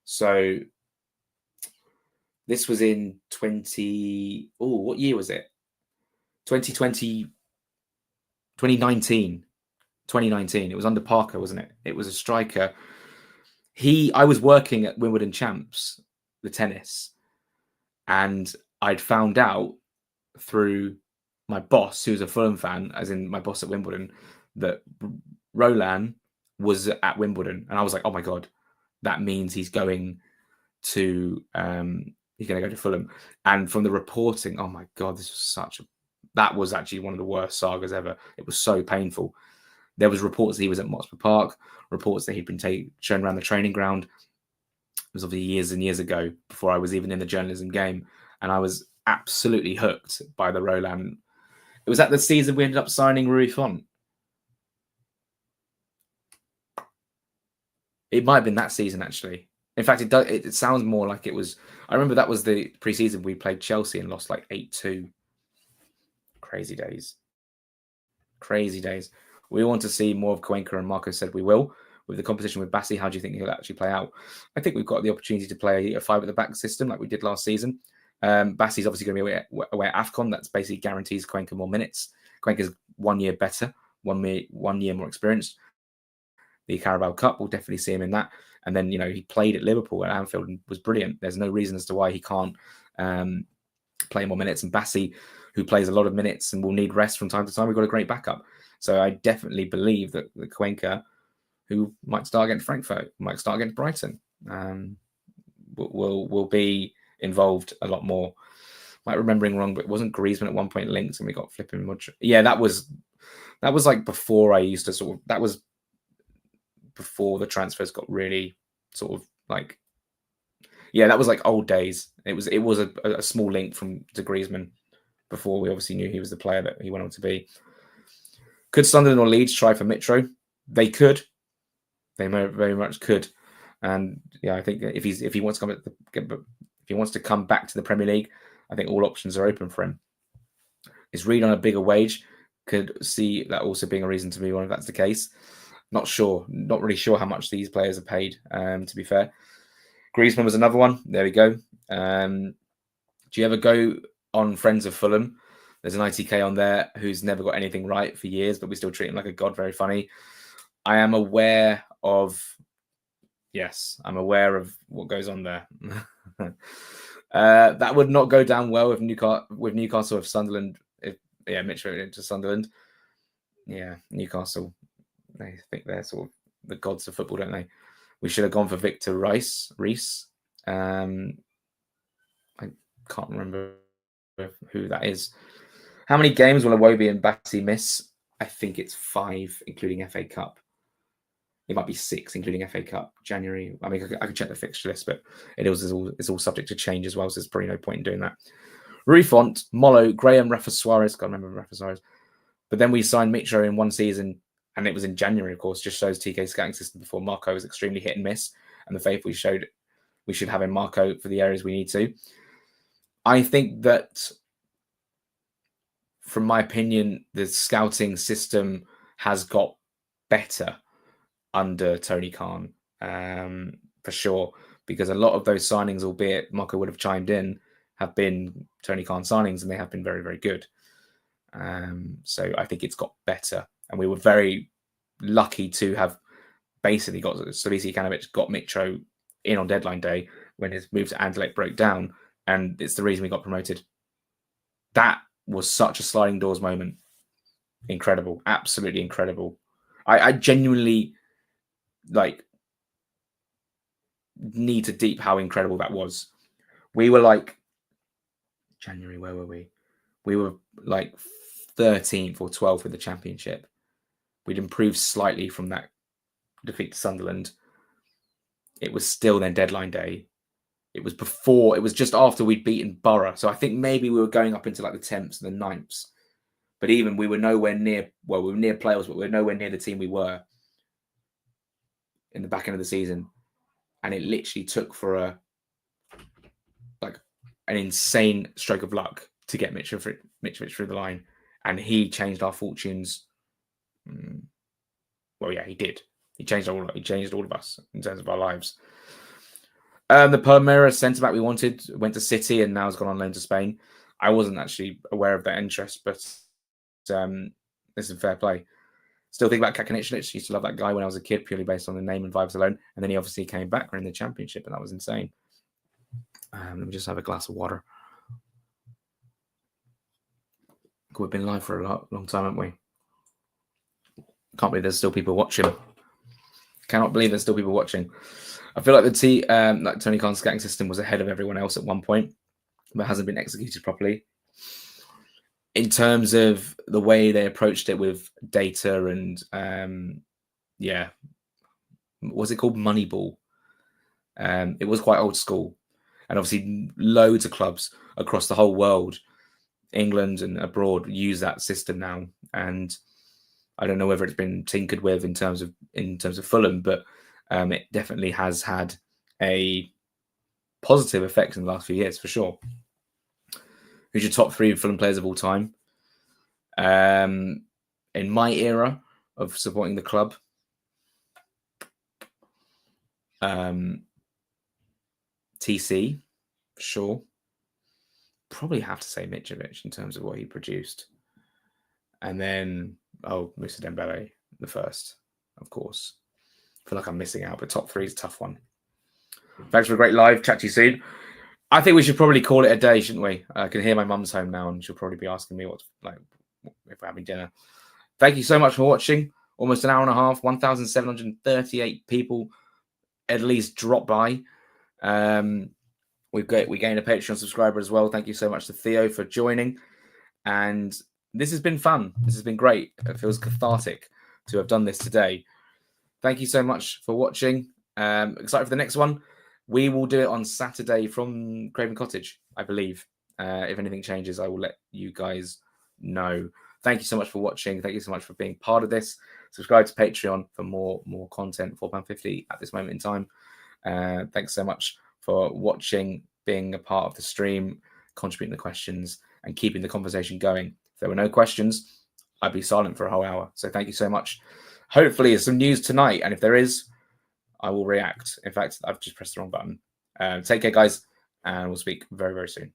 So this was in what year was it? 2020, 2019. 2019. It was under Parker, wasn't it? It was a striker. I was working at Wimbledon Champs, the tennis, and I'd found out through my boss, who was a Fulham fan, as in my boss at Wimbledon, that Roland was at Wimbledon, and I was like, oh my God, that means he's going to go to Fulham. And from the reporting, oh my God, that was actually one of the worst sagas ever. It was so painful. There was reports that he was at Motspur Park, reports that he'd been shown around the training ground. It was obviously years and years ago, before I was even in the journalism game, and I was absolutely hooked by the Roland. It was at the season we ended up signing Rui Font. It might have been that season, actually. In fact, it sounds more like it was. I remember that was the pre-season we played Chelsea and lost like 8-2. Crazy days. Crazy days. We want to see more of Cuenca, and Marco said we will. With the competition with Bassi, how do you think he'll actually play out? I think we've got the opportunity to play a 5 at the back system like we did last season. Bassi's obviously going to be away at AFCON. That's basically guarantees Cuenca more minutes. Cuenca's 1 year better, 1 year more experienced. The Carabao Cup, we'll definitely see him in that. And then, he played at Liverpool at Anfield and was brilliant. There's no reason as to why he can't play more minutes. And Bassi, who plays a lot of minutes and will need rest from time to time, we've got a great backup. So I definitely believe that the Cuenca, who might start against Frankfurt, might start against Brighton, will be involved a lot more. Might remembering wrong, but it wasn't Griezmann at one point linked and we got flipping much. Yeah, that was like before I used to that was before the transfers got really sort of like, yeah, that was like old days. It was a small link to Griezmann before we obviously knew he was the player that he went on to be. Could Sunderland or Leeds try for Mitro? They could. They very much could. And yeah, I think if he wants to come back to the Premier League, I think all options are open for him. Is Reed on a bigger wage? Could see that also being a reason to move on if that's the case. Not sure. Not really sure how much these players are paid, to be fair. Griezmann was another one. There we go. Do you ever go on Friends of Fulham? There's an ITK on there who's never got anything right for years, but we still treat him like a god. Very funny. I am aware of... Yes, I'm aware of what goes on there. That would not go down well with Newcastle, if Sunderland... Mitch went into Sunderland. Yeah, Newcastle... I think they're sort of the gods of football, don't they? We should have gone for Victor Reis. I can't remember who that is. How many games will Iwobi and Bassi miss? I think it's 5, including FA Cup. It might be 6, including FA Cup, January. I mean, I could check the fixture list, but it's all subject to change as well, so there's probably no point in doing that. Rui Font, Molo, Graham, Rafa Suarez. Can't remember Rafa Suarez. But then we signed Mitro in one season, and it was in January, of course, just shows TK scouting system before. Marco was extremely hit and miss, and the faith we showed we should have in Marco for the areas we need to. I think that, from my opinion, the scouting system has got better under Tony Khan, for sure, because a lot of those signings, albeit Marco would have chimed in, have been Tony Khan signings, and they have been very, very good. So I think it's got better. And we were very lucky to have basically got Salisi Kanovic got Mitro in on deadline day when his move to Anderlecht broke down, and it's the reason we got promoted. That was such a sliding doors moment. Incredible, absolutely incredible. I genuinely need to deep how incredible that was. We were like January, where were we? We were like 13th or 12th in the championship. We'd improved slightly from that defeat to Sunderland. It was still then deadline day. It was just after we'd beaten Borough. So I think maybe we were going up into like the 10th and the 9th. But even we were nowhere near, we were near playoffs, but we were nowhere near the team we were in the back end of the season. And it literally took for an insane stroke of luck to get Mitrovic through the line. And he changed our fortunes. Well, yeah, he did. He changed all of us in terms of our lives. The Palmeiras centre-back we wanted went to City and now has gone on loan to Spain. I wasn't actually aware of that interest, but this is fair play. Still think about Kakanich. Used to love that guy when I was a kid, purely based on the name and vibes alone. And then he obviously came back. We're in the championship, and that was insane. Let me just have a glass of water. We've been live for a long time, haven't we? Can't believe there's still people watching. Cannot believe there's still people watching. I feel like like Tony Khan's scouting system was ahead of everyone else at one point, but hasn't been executed properly. In terms of the way they approached it with data and, was it called Moneyball? It was quite old school. And obviously loads of clubs across the whole world, England and abroad, use that system now. And I don't know whether it's been tinkered with in terms of Fulham, but it definitely has had a positive effect in the last few years, for sure. Who's your top 3 Fulham players of all time? In my era of supporting the club, TC, for sure. Probably have to say Mitrovic in terms of what he produced. And then, Moussa Dembele, the first, of course. I feel like I'm missing out, but top 3 is a tough one. Thanks for a great live. Chat to you soon. I think we should probably call it a day, shouldn't we? I can hear my mum's home now, and she'll probably be asking me if we're having dinner. Thank you so much for watching. Almost an hour and a half. 1,738 people at least drop by. We gained a Patreon subscriber as well. Thank you so much to Theo for joining. And this has been fun. This has been great. It feels cathartic to have done this today. Thank you so much for watching. Excited for the next one. We will do it on Saturday from Craven Cottage, I believe. If anything changes, I will let you guys know. Thank you so much for watching. Thank you so much for being part of this. Subscribe to Patreon for more content, £4.50 at this moment in time. Thanks so much for watching, being a part of the stream, contributing the questions, and keeping the conversation going. If there were no questions, I'd be silent for a whole hour. So thank you so much. Hopefully there's some news tonight, and if there is, I will react. In fact, I've just pressed the wrong button. Take care, guys, and we'll speak very, very soon.